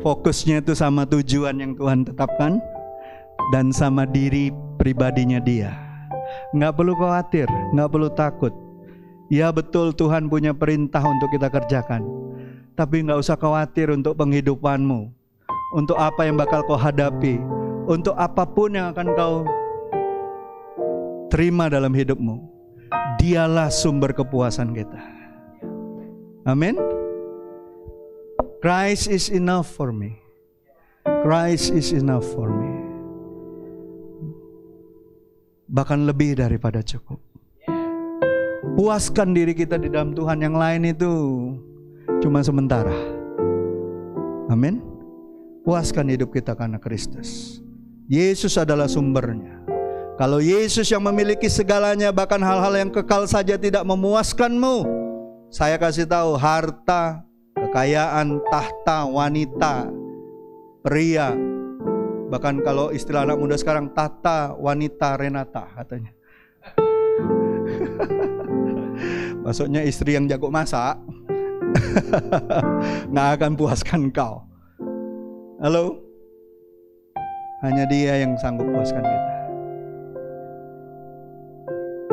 fokusnya itu sama tujuan yang Tuhan tetapkan dan sama diri pribadinya Dia. Nggak perlu khawatir, nggak perlu takut. Ya betul, Tuhan punya perintah untuk kita kerjakan, tapi nggak usah khawatir untuk penghidupanmu, untuk apa yang bakal kau hadapi, untuk apapun yang akan kau terima dalam hidupmu. Dialah sumber kepuasan kita. Amin. Christ is enough for me. Christ is enough for me. Bahkan lebih daripada cukup. Puaskan diri kita di dalam Tuhan. Yang lain itu cuma sementara. Amin. Puaskan hidup kita karena Kristus. Yesus adalah sumbernya. Kalau Yesus yang memiliki segalanya, bahkan hal-hal yang kekal saja tidak memuaskanmu, saya kasih tahu, harta, kekayaan, tahta, wanita, pria, bahkan kalau istilah anak muda sekarang, tahta, wanita, Renata katanya. Maksudnya istri yang jago masak nggak akan puaskan kau. Halo? Hanya Dia yang sanggup puaskan kita.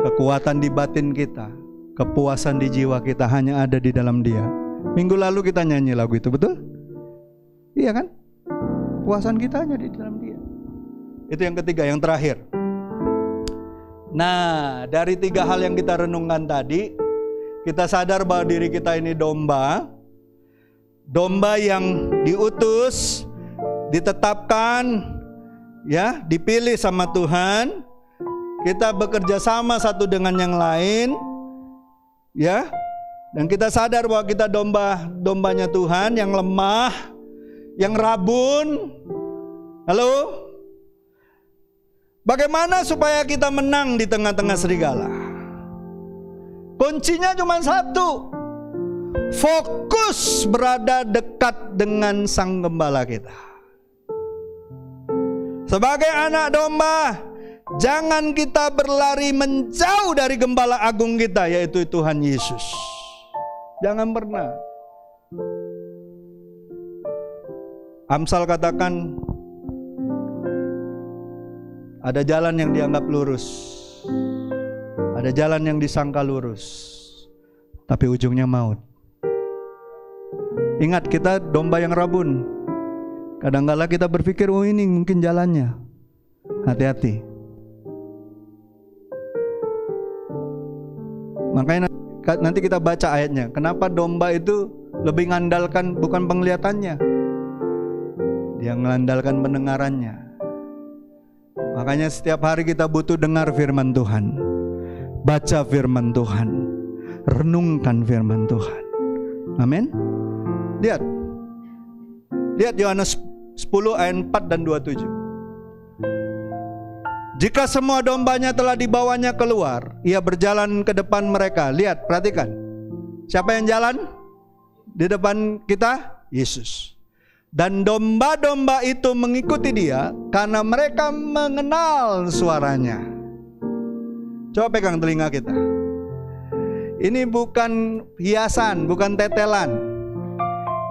Kekuatan di batin kita, kepuasan di jiwa kita hanya ada di dalam Dia. Minggu lalu kita nyanyi lagu itu, betul? Iya kan? Kepuasan kita hanya di dalam Dia. Itu yang ketiga, yang terakhir. Nah, dari 3 hal yang kita renungkan tadi, kita sadar bahwa diri kita ini domba. Domba yang diutus, ditetapkan, ya, dipilih sama Tuhan. Kita bekerja sama satu dengan yang lain, ya. Dan kita sadar bahwa kita dombanya Tuhan yang lemah, yang rabun. Halo? Bagaimana supaya kita menang di tengah-tengah serigala? Kuncinya cuma satu. fokus berada dekat dengan Sang Gembala kita. Sebagai anak domba, jangan kita berlari menjauh dari Gembala Agung kita, yaitu Tuhan Yesus. Jangan pernah. Amsal katakan, ada jalan yang dianggap lurus, ada jalan yang disangka lurus, tapi ujungnya maut. Ingat, kita domba yang rabun. Kadang-kala kita berpikir, oh ini mungkin jalannya. Hati-hati. Makanya nanti kita baca ayatnya. Kenapa domba itu lebih mengandalkan bukan penglihatannya, dia mengandalkan pendengarannya. Makanya setiap hari kita butuh dengar firman Tuhan, baca firman Tuhan, renungkan firman Tuhan. Amin. Lihat Yohanes 10 ayat 4 dan 27. Jika semua dombanya telah dibawanya keluar, ia berjalan ke depan mereka. Lihat, perhatikan. Siapa yang jalan di depan kita? Yesus. Dan domba-domba itu mengikuti dia karena mereka mengenal suaranya. Coba pegang telinga kita. Ini bukan hiasan, bukan tetelan.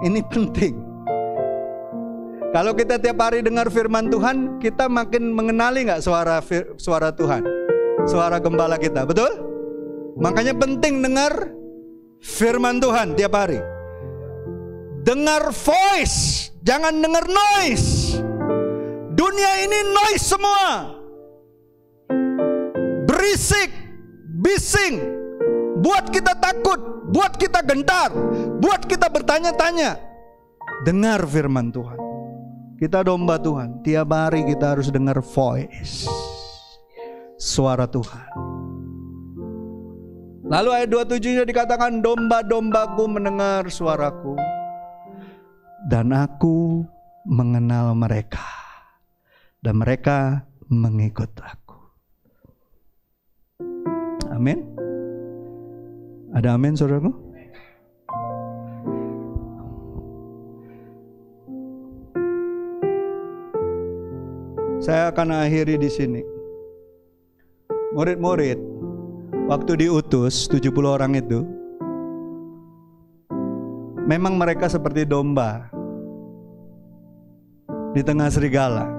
Ini penting. Kalau kita tiap hari dengar firman Tuhan, kita makin mengenali gak suara Tuhan, suara Gembala kita, betul? Makanya penting dengar firman Tuhan tiap hari. Dengar voice, jangan dengar noise. Dunia ini noise semua, berisik, bising, buat kita takut, buat kita gentar, buat kita bertanya-tanya. Dengar firman Tuhan. Kita domba Tuhan, tiap hari kita harus dengar voice, suara Tuhan. Lalu ayat 27-nya dikatakan, domba-dombaku mendengar suaraku, dan aku mengenal mereka, dan mereka mengikut aku. Amin. Ada amin, saudaraku? Saya akan akhiri di sini. Murid-murid waktu diutus 70 orang itu, memang mereka seperti domba di tengah serigala.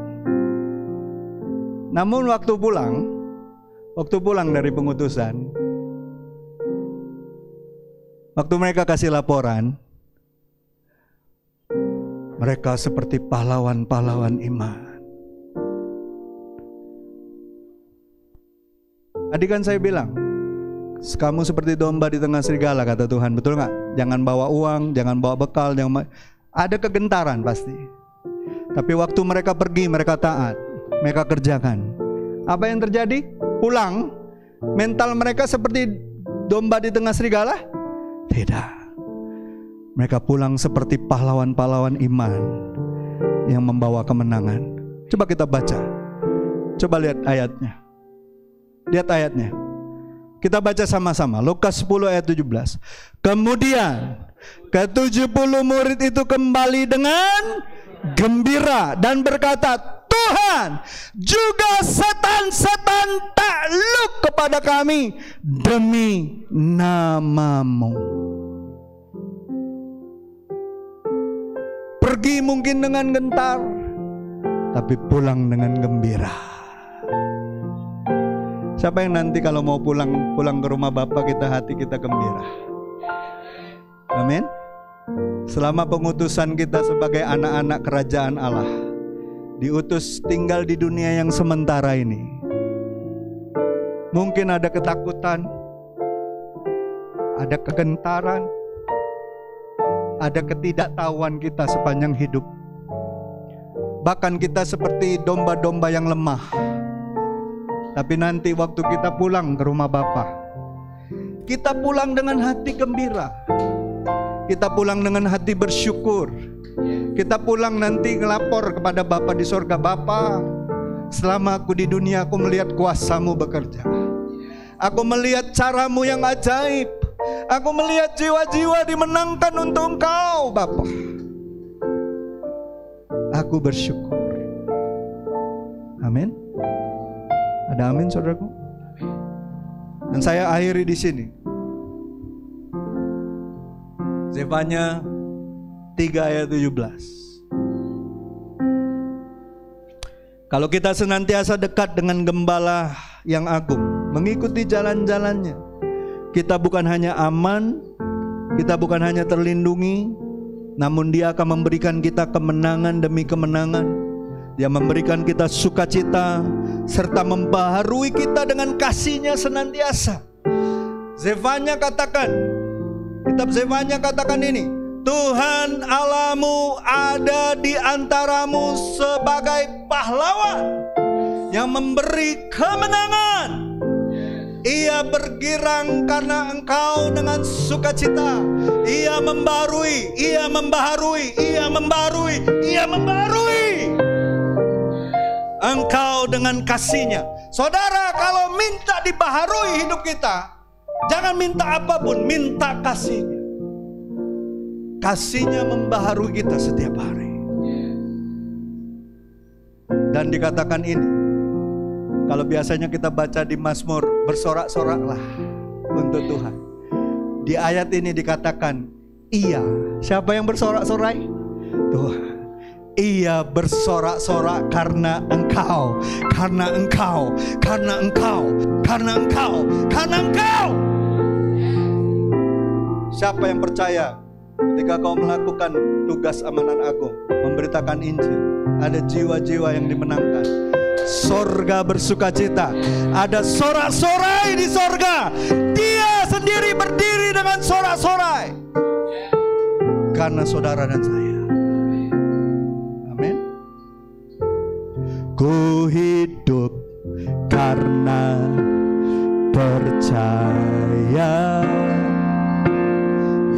Namun waktu pulang dari pengutusan, waktu mereka kasih laporan, mereka seperti pahlawan-pahlawan iman. Tadi kan saya bilang, kamu seperti domba di tengah serigala, kata Tuhan, betul gak? Jangan bawa uang, jangan bawa bekal, ada kegentaran pasti. Tapi waktu mereka pergi, mereka taat, mereka kerjakan. Apa yang terjadi? Pulang, mental mereka seperti domba di tengah serigala? Tidak. Mereka pulang seperti pahlawan-pahlawan iman yang membawa kemenangan. Coba kita baca. Coba lihat ayatnya. Lihat ayatnya. Kita baca sama-sama. Lukas 10 ayat 17. Kemudian ke-70 murid itu kembali dengan gembira dan berkata, Tuhan, juga setan-setan takluk kepada kami demi nama-Mu. Pergi mungkin dengan gentar, tapi pulang dengan gembira. Siapa yang nanti kalau mau pulang ke rumah Bapa kita, hati kita gembira? Amin. Selama pengutusan kita sebagai anak-anak kerajaan Allah, diutus tinggal di dunia yang sementara ini, mungkin ada ketakutan, ada kegentaran, ada ketidaktahuan kita sepanjang hidup. Bahkan kita seperti domba-domba yang lemah. Tapi nanti waktu kita pulang ke rumah Bapa, kita pulang dengan hati gembira, kita pulang dengan hati bersyukur, kita pulang nanti ngelapor kepada Bapa di sorga, Bapa, selama aku di dunia aku melihat kuasa-Mu bekerja, aku melihat cara-Mu yang ajaib, Aku melihat jiwa-jiwa dimenangkan untuk Engkau, Bapa. Aku bersyukur. Amin. Ada amin, saudaraku? Dan saya akhiri di sini. Zefanya 3 ayat 17. Kalau kita senantiasa dekat dengan Gembala yang agung, mengikuti jalan-jalannya, kita bukan hanya aman, kita bukan hanya terlindungi, namun Dia akan memberikan kita kemenangan demi kemenangan. Dia memberikan kita sukacita serta membaharui kita dengan kasih-Nya senantiasa. Zefanya katakan, kitab Zefanya katakan ini, Tuhan Allahmu ada di antaramu sebagai pahlawan yang memberi kemenangan. Ia bergirang karena engkau dengan sukacita. Ia membarui, ia membaharui, ia membarui, ia membarui engkau dengan kasih-Nya. Saudara, kalau minta dibaharui hidup kita, jangan minta apapun, minta kasih-Nya. Kasih-Nya membaharui kita setiap hari. Dan dikatakan ini, kalau biasanya kita baca di Mazmur, bersorak-soraklah untuk Tuhan. Di ayat ini dikatakan, Ia, siapa yang bersorak-sorai? Tuhan. Ia bersorak-sorak karena Engkau, karena Engkau, karena Engkau, karena Engkau, karena Engkau. Siapa yang percaya ketika kau melakukan tugas amanat agung, memberitakan Injil, ada jiwa-jiwa yang dimenangkan. Sorga bersukacita, ada sorak-sorai di sorga. Dia sendiri berdiri dengan sorak-sorai karena saudara dan saya. Amin. Ku hidup karena percaya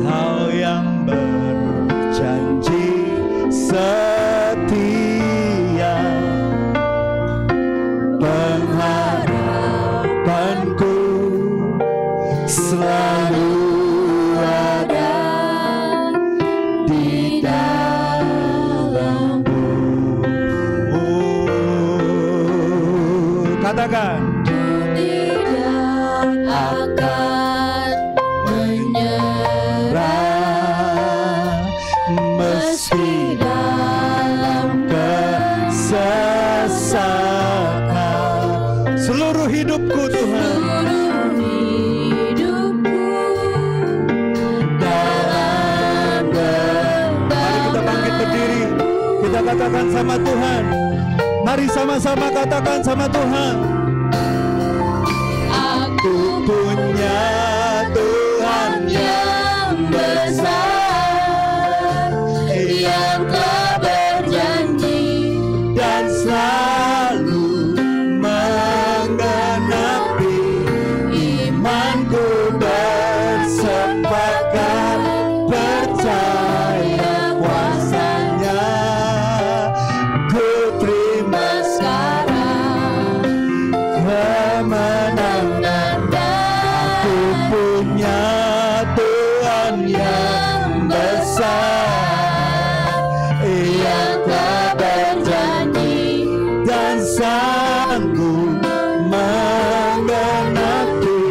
Kau yang berjanji setia, pengharapanku selalu ada di dalam-Mu. Katakan, tidak akan menyerah meski dalam kesesatan. Seluruh hidupku Tuhan, dalam genggaman. Mari kita bangkit berdiri, kita katakan sama Tuhan. Mari sama-sama katakan sama Tuhan. Aku punya Tuhan yang besar, yang telah berjanji dan selalu menggenapi imanku, bersepakat percaya kuasa-Nya. Ku terima sekarang kemenangan. Aku punya Tuhan yang besar, Ia telah berjanji dan sanggup menggenapi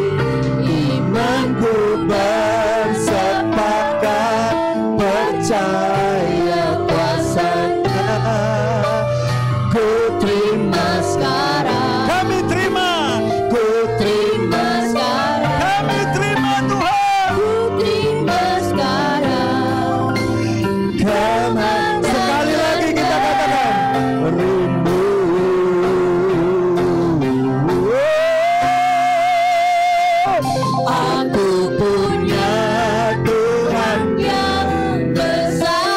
imanku, bersepakat percaya kuasa-Nya. Ku terima sekarang, kami terima, ku terima sekarang, kami terima Tuhan, ku terima sekarang. Sekali lagi kita katakan, rindu. Aku punya Tuhan yang besar,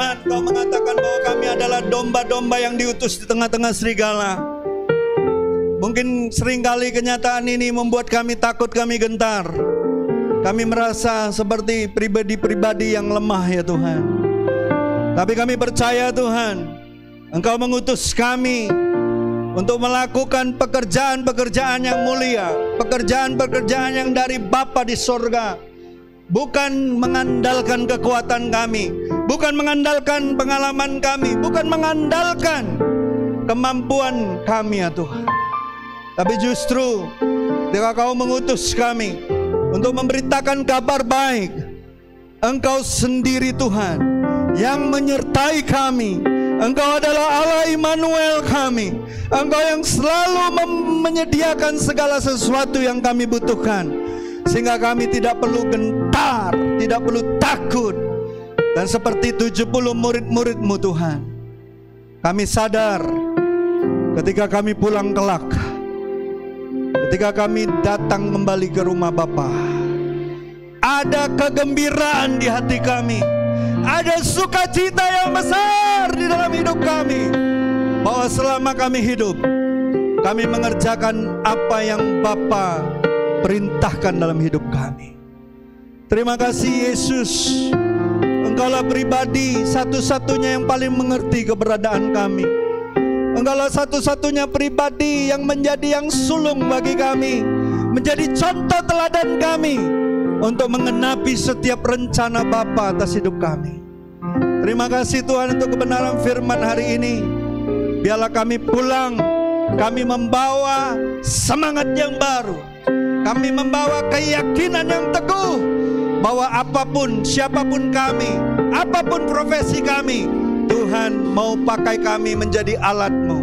Tuhan, Kau mengatakan bahwa kami adalah domba-domba yang diutus di tengah-tengah serigala. Mungkin seringkali kenyataan ini membuat kami takut, kami gentar. Kami merasa seperti pribadi-pribadi yang lemah ya Tuhan. Tapi kami percaya Tuhan, Engkau mengutus kami untuk melakukan pekerjaan-pekerjaan yang mulia, pekerjaan-pekerjaan yang dari Bapa di sorga. Bukan mengandalkan kekuatan kami, bukan mengandalkan pengalaman kami, bukan mengandalkan kemampuan kami ya Tuhan. Tapi justru ketika Kau mengutus kami untuk memberitakan kabar baik, Engkau sendiri Tuhan yang menyertai kami. Engkau adalah Allah Immanuel kami. Engkau yang selalu menyediakan segala sesuatu yang kami butuhkan, sehingga kami tidak perlu gentar, tidak perlu takut. Dan seperti 70 murid-murid-Mu Tuhan, kami sadar ketika kami pulang kelak, ketika kami datang kembali ke rumah Bapa, ada kegembiraan di hati kami, ada sukacita yang besar di dalam hidup kami, bahwa selama kami hidup, kami mengerjakan apa yang Bapa perintahkan dalam hidup kami. Terima kasih Yesus, Engkaulah pribadi satu-satunya yang paling mengerti keberadaan kami. Engkaulah satu-satunya pribadi yang menjadi yang sulung bagi kami, menjadi contoh teladan kami untuk mengenapi setiap rencana Bapa atas hidup kami. Terima kasih Tuhan untuk kebenaran firman hari ini. Biarlah kami pulang, kami membawa semangat yang baru, kami membawa keyakinan yang teguh bahwa apapun, siapapun kami, apapun profesi kami, Tuhan mau pakai kami menjadi alat-Mu.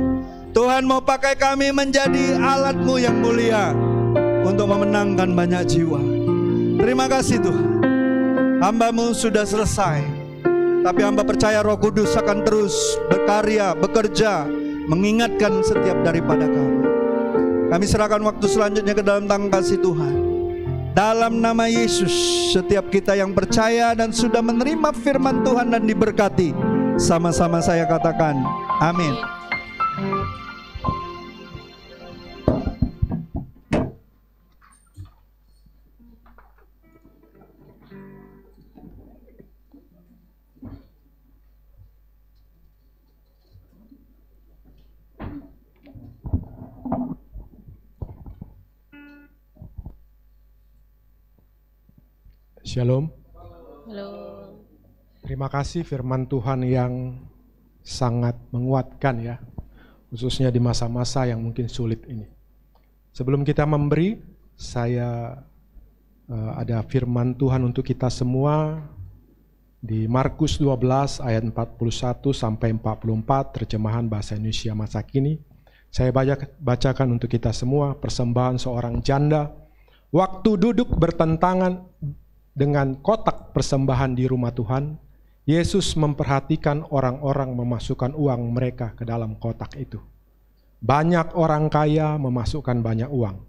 Tuhan mau pakai kami menjadi alat-Mu yang mulia untuk memenangkan banyak jiwa. Terima kasih Tuhan. Hamba-Mu sudah selesai, tapi hamba percaya Roh Kudus akan terus berkarya, bekerja, mengingatkan setiap daripada kami. Kami serahkan waktu selanjutnya ke dalam tangan kasih Tuhan. Dalam nama Yesus, setiap kita yang percaya dan sudah menerima firman Tuhan dan diberkati, sama-sama saya katakan amin. Shalom. Halo. Terima kasih firman Tuhan yang sangat menguatkan ya, khususnya di masa-masa yang mungkin sulit ini. Sebelum kita memberi, saya ada firman Tuhan untuk kita semua di Markus 12 ayat 41 sampai 44 terjemahan bahasa Indonesia masa kini. Saya bacakan untuk kita semua. Persembahan seorang janda. Waktu duduk bertentangan dengan kotak persembahan di rumah Tuhan, Yesus memperhatikan orang-orang memasukkan uang mereka ke dalam kotak itu. Banyak orang kaya memasukkan banyak uang.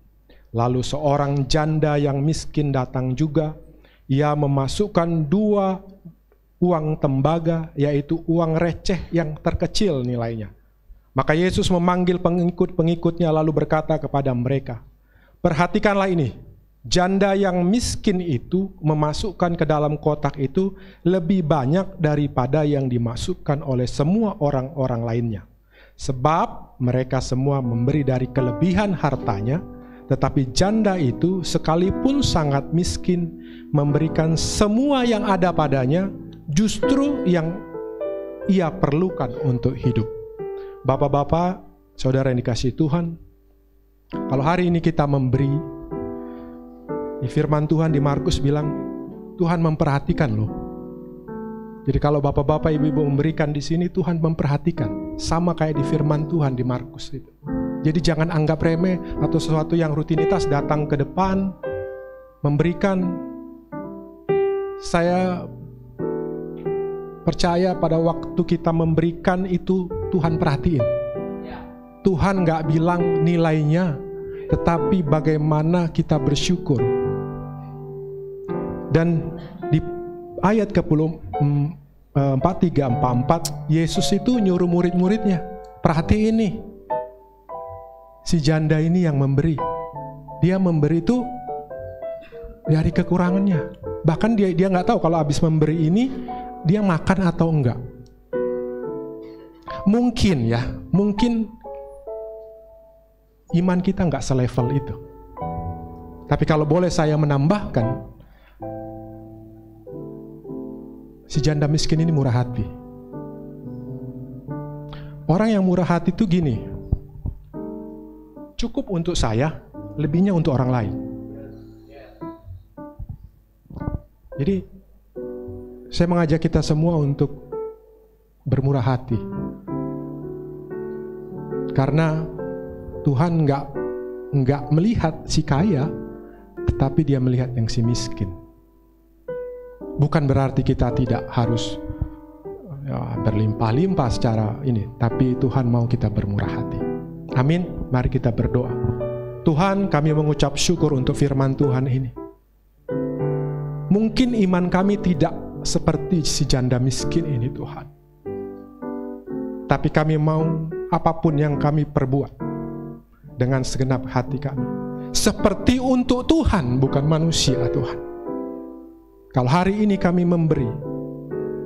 Lalu seorang janda yang miskin datang juga. Ia memasukkan 2 uang tembaga, yaitu uang receh yang terkecil nilainya. Maka Yesus memanggil pengikut-pengikutnya lalu berkata kepada mereka, "Perhatikanlah ini. Janda yang miskin itu memasukkan ke dalam kotak itu lebih banyak daripada yang dimasukkan oleh semua orang-orang lainnya. Sebab mereka semua memberi dari kelebihan hartanya, tetapi janda itu sekalipun sangat miskin memberikan semua yang ada padanya, justru yang ia perlukan untuk hidup." Bapak-bapak, saudara yang dikasihi Tuhan, kalau hari ini kita memberi, di firman Tuhan di Markus bilang, Tuhan memperhatikan loh. Jadi kalau bapak-bapak, ibu-ibu memberikan di sini, Tuhan memperhatikan. Sama kayak di firman Tuhan di Markus itu. Jadi jangan anggap remeh atau sesuatu yang rutinitas datang ke depan, memberikan. Saya percaya pada waktu kita memberikan itu, Tuhan perhatiin. Tuhan gak bilang nilainya, tetapi bagaimana kita bersyukur. Dan di ayat 43:44, Yesus itu nyuruh murid-muridnya, perhatiin nih, si janda ini yang memberi. Dia memberi itu dari kekurangannya. Bahkan dia nggak tahu kalau habis memberi ini dia makan atau enggak. Mungkin iman kita nggak selevel itu. Tapi kalau boleh saya menambahkan, si janda miskin ini murah hati. Orang yang murah hati itu gini, cukup untuk saya, lebihnya untuk orang lain. Jadi saya mengajak kita semua untuk bermurah hati, karena Tuhan nggak melihat si kaya, tetapi Dia melihat yang si miskin. Bukan berarti kita tidak harus berlimpah-limpah secara ini, tapi Tuhan mau kita bermurah hati. Amin. Mari kita berdoa. Tuhan, kami mengucap syukur untuk firman Tuhan ini. Mungkin iman kami tidak seperti si janda miskin ini, Tuhan. Tapi kami mau apapun yang kami perbuat dengan segenap hati kami, seperti untuk Tuhan, bukan manusia, Tuhan. Kalau hari ini kami memberi,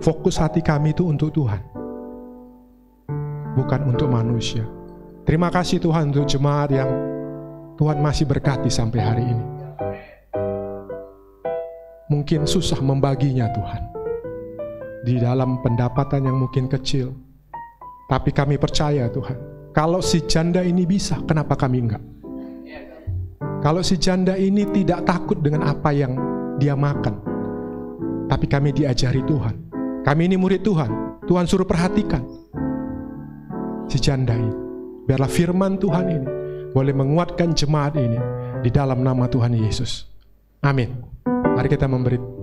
fokus hati kami itu untuk Tuhan, bukan untuk manusia. Terima kasih Tuhan untuk jemaat yang Tuhan masih berkati sampai hari ini. Mungkin susah membaginya Tuhan, di dalam pendapatan yang mungkin kecil. Tapi kami percaya Tuhan, kalau si janda ini bisa, kenapa kami enggak? Kalau si janda ini tidak takut dengan apa yang dia makan, tapi kami diajari Tuhan. Kami ini murid Tuhan. Tuhan suruh perhatikan si janda ini. Biarlah firman Tuhan ini boleh menguatkan jemaat ini di dalam nama Tuhan Yesus. Amin. Mari kita memberi.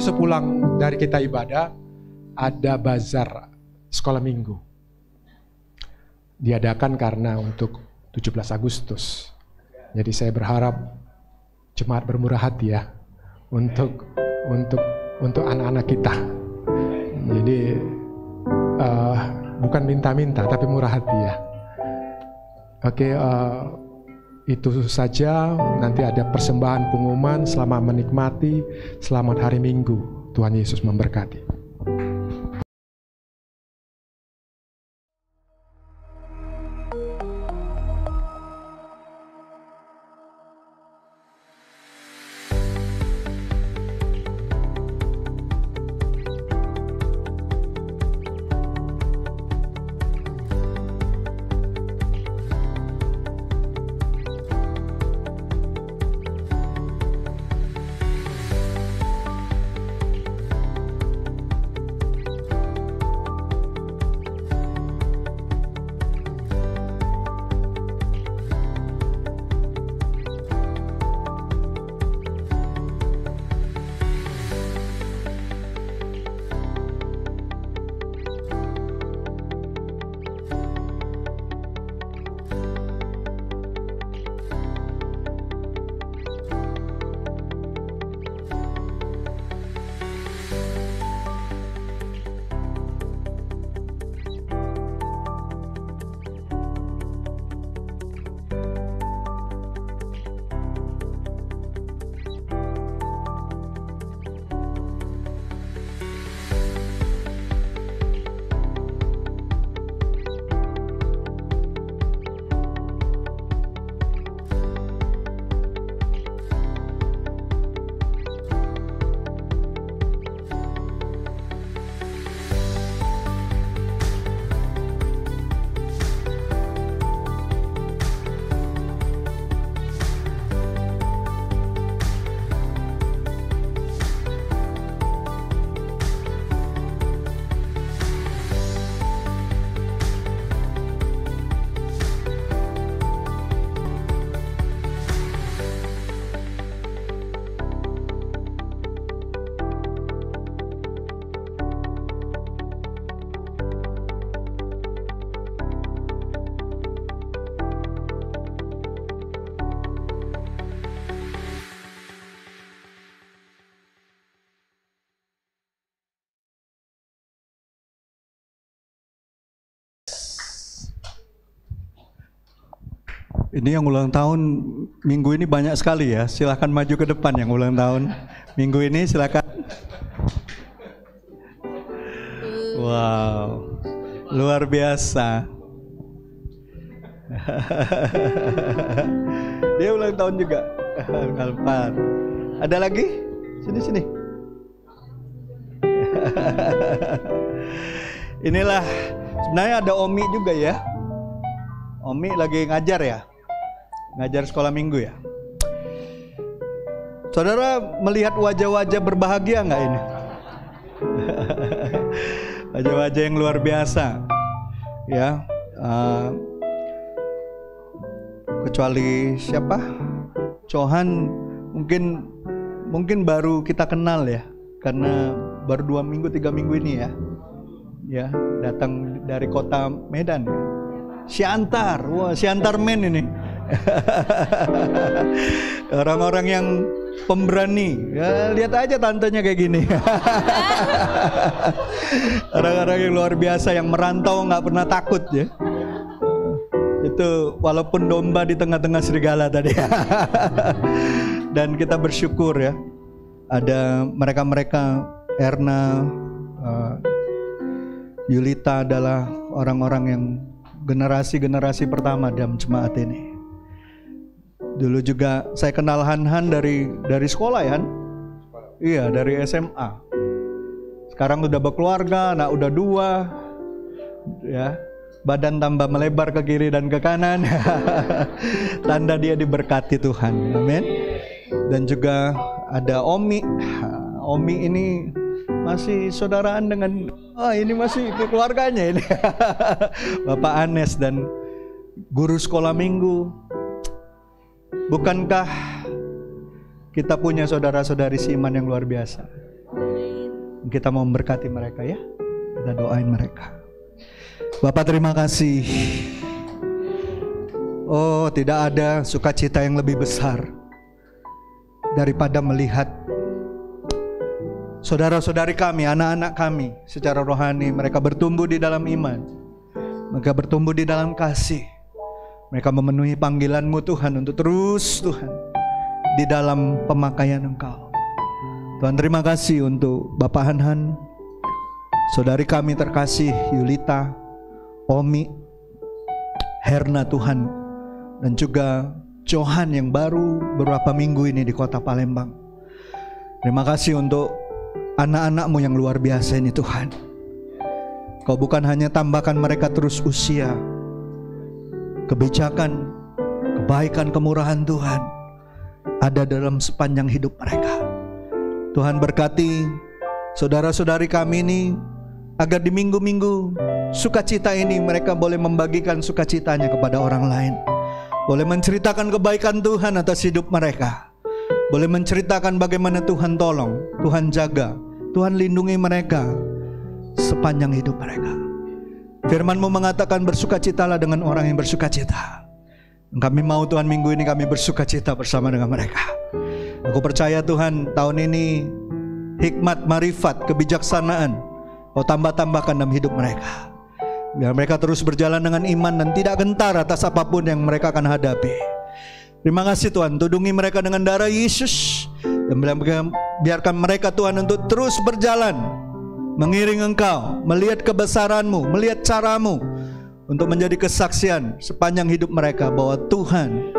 Sepulang dari kita ibadah, ada bazar sekolah minggu. Diadakan karena untuk 17 Agustus. Jadi saya berharap jemaat bermurah hati ya untuk anak-anak kita. Jadi bukan minta-minta tapi murah hati ya. Oke, itu saja. Nanti ada persembahan pengumuman. Selamat menikmati. Selamat hari Minggu. Tuhan Yesus memberkati. Ini yang ulang tahun minggu ini banyak sekali ya. Silahkan maju ke depan yang ulang tahun minggu ini, silakan. Wow, luar biasa. Dia ulang tahun juga. Alphard. Ada lagi? Sini. Inilah sebenarnya ada Omi juga ya. Omi lagi ngajar ya. Ngajar sekolah minggu ya. Saudara melihat wajah-wajah berbahagia nggak ini? Wajah-wajah yang luar biasa, ya. Kecuali siapa? Cohan mungkin baru kita kenal ya, karena baru 2 minggu 3 minggu ini ya datang dari kota Medan. Siantar, wah Siantar men ini. Orang-orang yang pemberani, ya lihat aja tantenya kayak gini. Orang-orang yang luar biasa yang merantau nggak pernah takut ya. Itu walaupun domba di tengah-tengah serigala tadi. Dan kita bersyukur ya, ada mereka-mereka, Erna, Yulita adalah orang-orang yang generasi pertama dalam jemaat ini. Dulu juga saya kenal Han dari sekolah ya Han? Iya, dari SMA. Sekarang udah berkeluarga, anak udah 2 ya. Badan tambah melebar ke kiri dan ke kanan. Tanda dia diberkati Tuhan. Amin. Dan juga ada Omi. Omi ini masih saudaraan dengan ini masih keluarganya ini. Bapak Anes dan guru sekolah minggu. Bukankah kita punya saudara-saudari seiman yang luar biasa? Kita mau memberkati mereka ya. Kita doain mereka. Bapak terima kasih. Oh, tidak ada sukacita yang lebih besar daripada melihat saudara-saudari kami, anak-anak kami secara rohani, mereka bertumbuh di dalam iman, mereka bertumbuh di dalam kasih, mereka memenuhi panggilan-Mu Tuhan untuk terus Tuhan di dalam pemakaian Engkau. Tuhan terima kasih untuk Bapak Han, saudari kami terkasih Yulita, Omi, Herna Tuhan, dan juga Johan yang baru beberapa minggu ini di kota Palembang. Terima kasih untuk anak-anak-Mu yang luar biasa ini Tuhan. Kau bukan hanya tambahkan mereka terus usia, kebijakan, kebaikan, kemurahan Tuhan ada dalam sepanjang hidup mereka. Tuhan berkati saudara-saudari kami ini, agar di minggu-minggu sukacita ini mereka boleh membagikan sukacitanya kepada orang lain. Boleh menceritakan kebaikan Tuhan atas hidup mereka. Boleh menceritakan bagaimana Tuhan tolong, Tuhan jaga, Tuhan lindungi mereka sepanjang hidup mereka. Firman-Mu mengatakan bersukacitalah dengan orang yang bersukacita. Kami mau Tuhan minggu ini kami bersukacita bersama dengan mereka. Aku percaya Tuhan tahun ini hikmat, marifat, kebijaksanaan Kau tambah-tambahkan dalam hidup mereka. Biar mereka terus berjalan dengan iman dan tidak gentar atas apapun yang mereka akan hadapi. Terima kasih Tuhan, tudungi mereka dengan darah Yesus. Dan biarkan mereka Tuhan untuk terus berjalan mengiring Engkau, melihat kebesaran-Mu, melihat cara-Mu, untuk menjadi kesaksian sepanjang hidup mereka bahwa Tuhan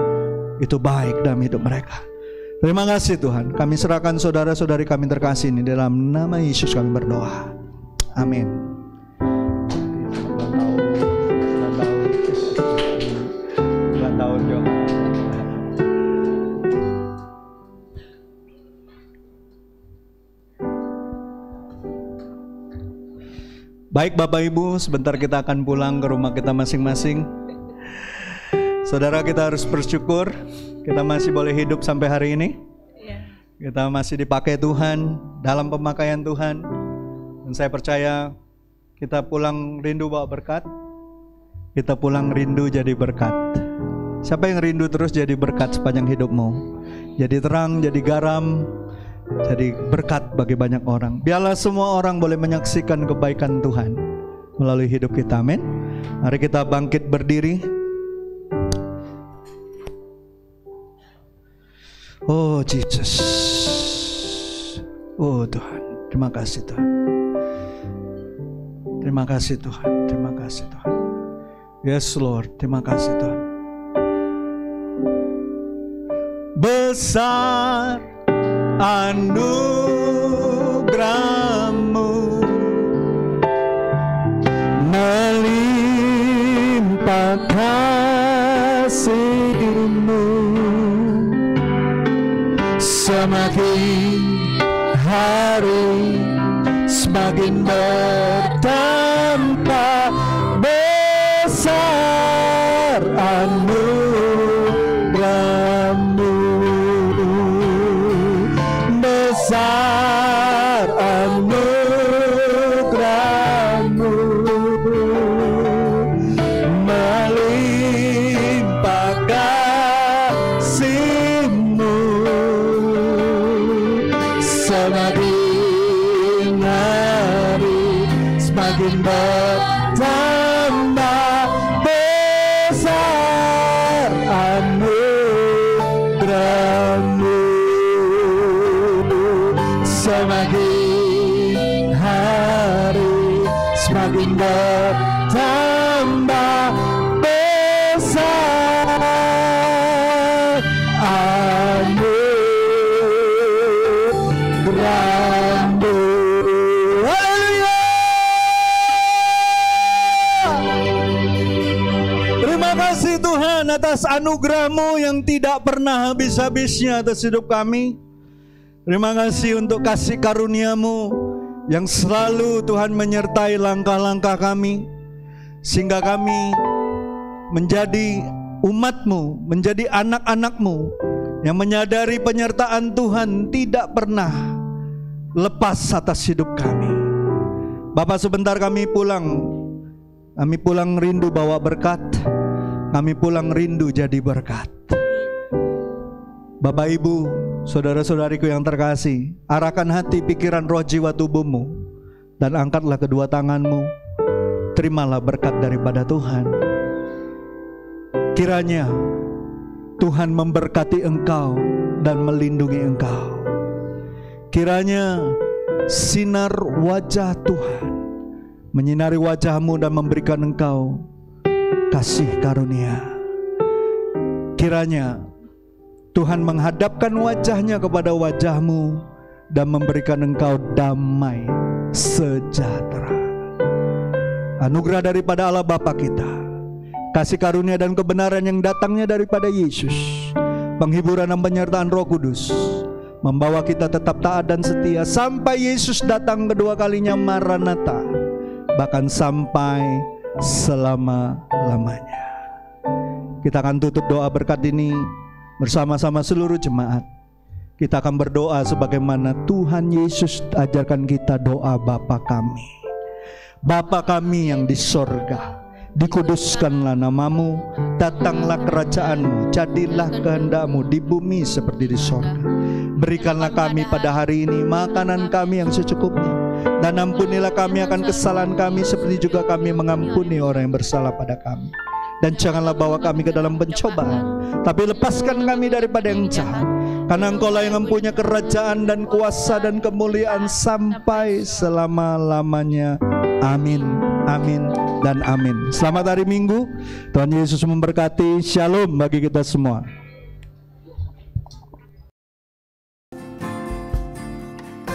itu baik dalam hidup mereka. Terima kasih Tuhan, kami serahkan saudara-saudari kami terkasih ini dalam nama Yesus kami berdoa. Amin. Ulang tahun Johan. Baik Bapak Ibu, sebentar kita akan pulang ke rumah kita masing-masing. Saudara, kita harus bersyukur kita masih boleh hidup sampai hari ini. Kita masih dipakai Tuhan dalam pemakaian Tuhan. Dan saya percaya kita pulang rindu bawa berkat. Kita pulang rindu jadi berkat. Siapa yang rindu terus jadi berkat sepanjang hidupmu? Jadi terang, jadi garam, jadi berkat bagi banyak orang. Biarlah semua orang boleh menyaksikan kebaikan Tuhan melalui hidup kita. Amin. Mari kita bangkit berdiri. Oh Jesus. Oh Tuhan, terima kasih Tuhan. Terima kasih Tuhan, terima kasih Tuhan. Yes Lord, terima kasih Tuhan. Besar anugerah-Mu, melimpah kasih-Mu, semakin hari semakin bertambah besar anugerah-Mu, besar anugerah-Mu, melimpah kasih-Mu, semakin hari semakin bertambah besar anugerah-Mu, semakin hari semakin bertambah besar anugerah-Mu. Haleluya! Terima kasih Tuhan atas anugerah-Mu yang tidak pernah habis-habisnya atas hidup kami. Terima kasih untuk kasih karunia-Mu yang selalu Tuhan menyertai langkah-langkah kami, sehingga kami menjadi umat-Mu, menjadi anak-anak-Mu yang menyadari penyertaan Tuhan tidak pernah lepas atas hidup kami. Bapak, sebentar kami pulang rindu bawa berkat, kami pulang rindu jadi berkat. Bapak Ibu, saudara-saudariku yang terkasih, arahkan hati, pikiran, roh, jiwa, tubuhmu, dan angkatlah kedua tanganmu. Terimalah berkat daripada Tuhan. Kiranya Tuhan memberkati engkau dan melindungi engkau. Kiranya sinar wajah Tuhan menyinari wajahmu dan memberikan engkau kasih karunia. Kiranya Tuhan menghadapkan wajahnya kepada wajahmu dan memberikan engkau damai sejahtera. Anugerah daripada Allah Bapa kita, kasih karunia dan kebenaran yang datangnya daripada Yesus, penghiburan dan penyertaan Roh Kudus, membawa kita tetap taat dan setia sampai Yesus datang kedua kalinya, Maranatha, bahkan sampai selama-lamanya. Kita akan tutup doa berkat ini bersama-sama seluruh jemaat. Kita akan berdoa sebagaimana Tuhan Yesus ajarkan kita doa Bapa kami. Bapa kami yang di sorga, dikuduskanlah namamu, datanglah kerajaanmu, jadilah kehendak-Mu di bumi seperti di sorga. Berikanlah kami pada hari ini makanan kami yang secukupnya, dan ampunilah kami akan kesalahan kami seperti juga kami mengampuni orang yang bersalah pada kami. Dan janganlah bawa kami ke dalam pencobaan, tapi lepaskan kami daripada yang jahat. Karena Engkau-lah yang mempunyai kerajaan dan kuasa dan kemuliaan sampai selama-lamanya. Amin, amin, dan amin. Selamat hari Minggu. Tuhan Yesus memberkati. Shalom bagi kita semua.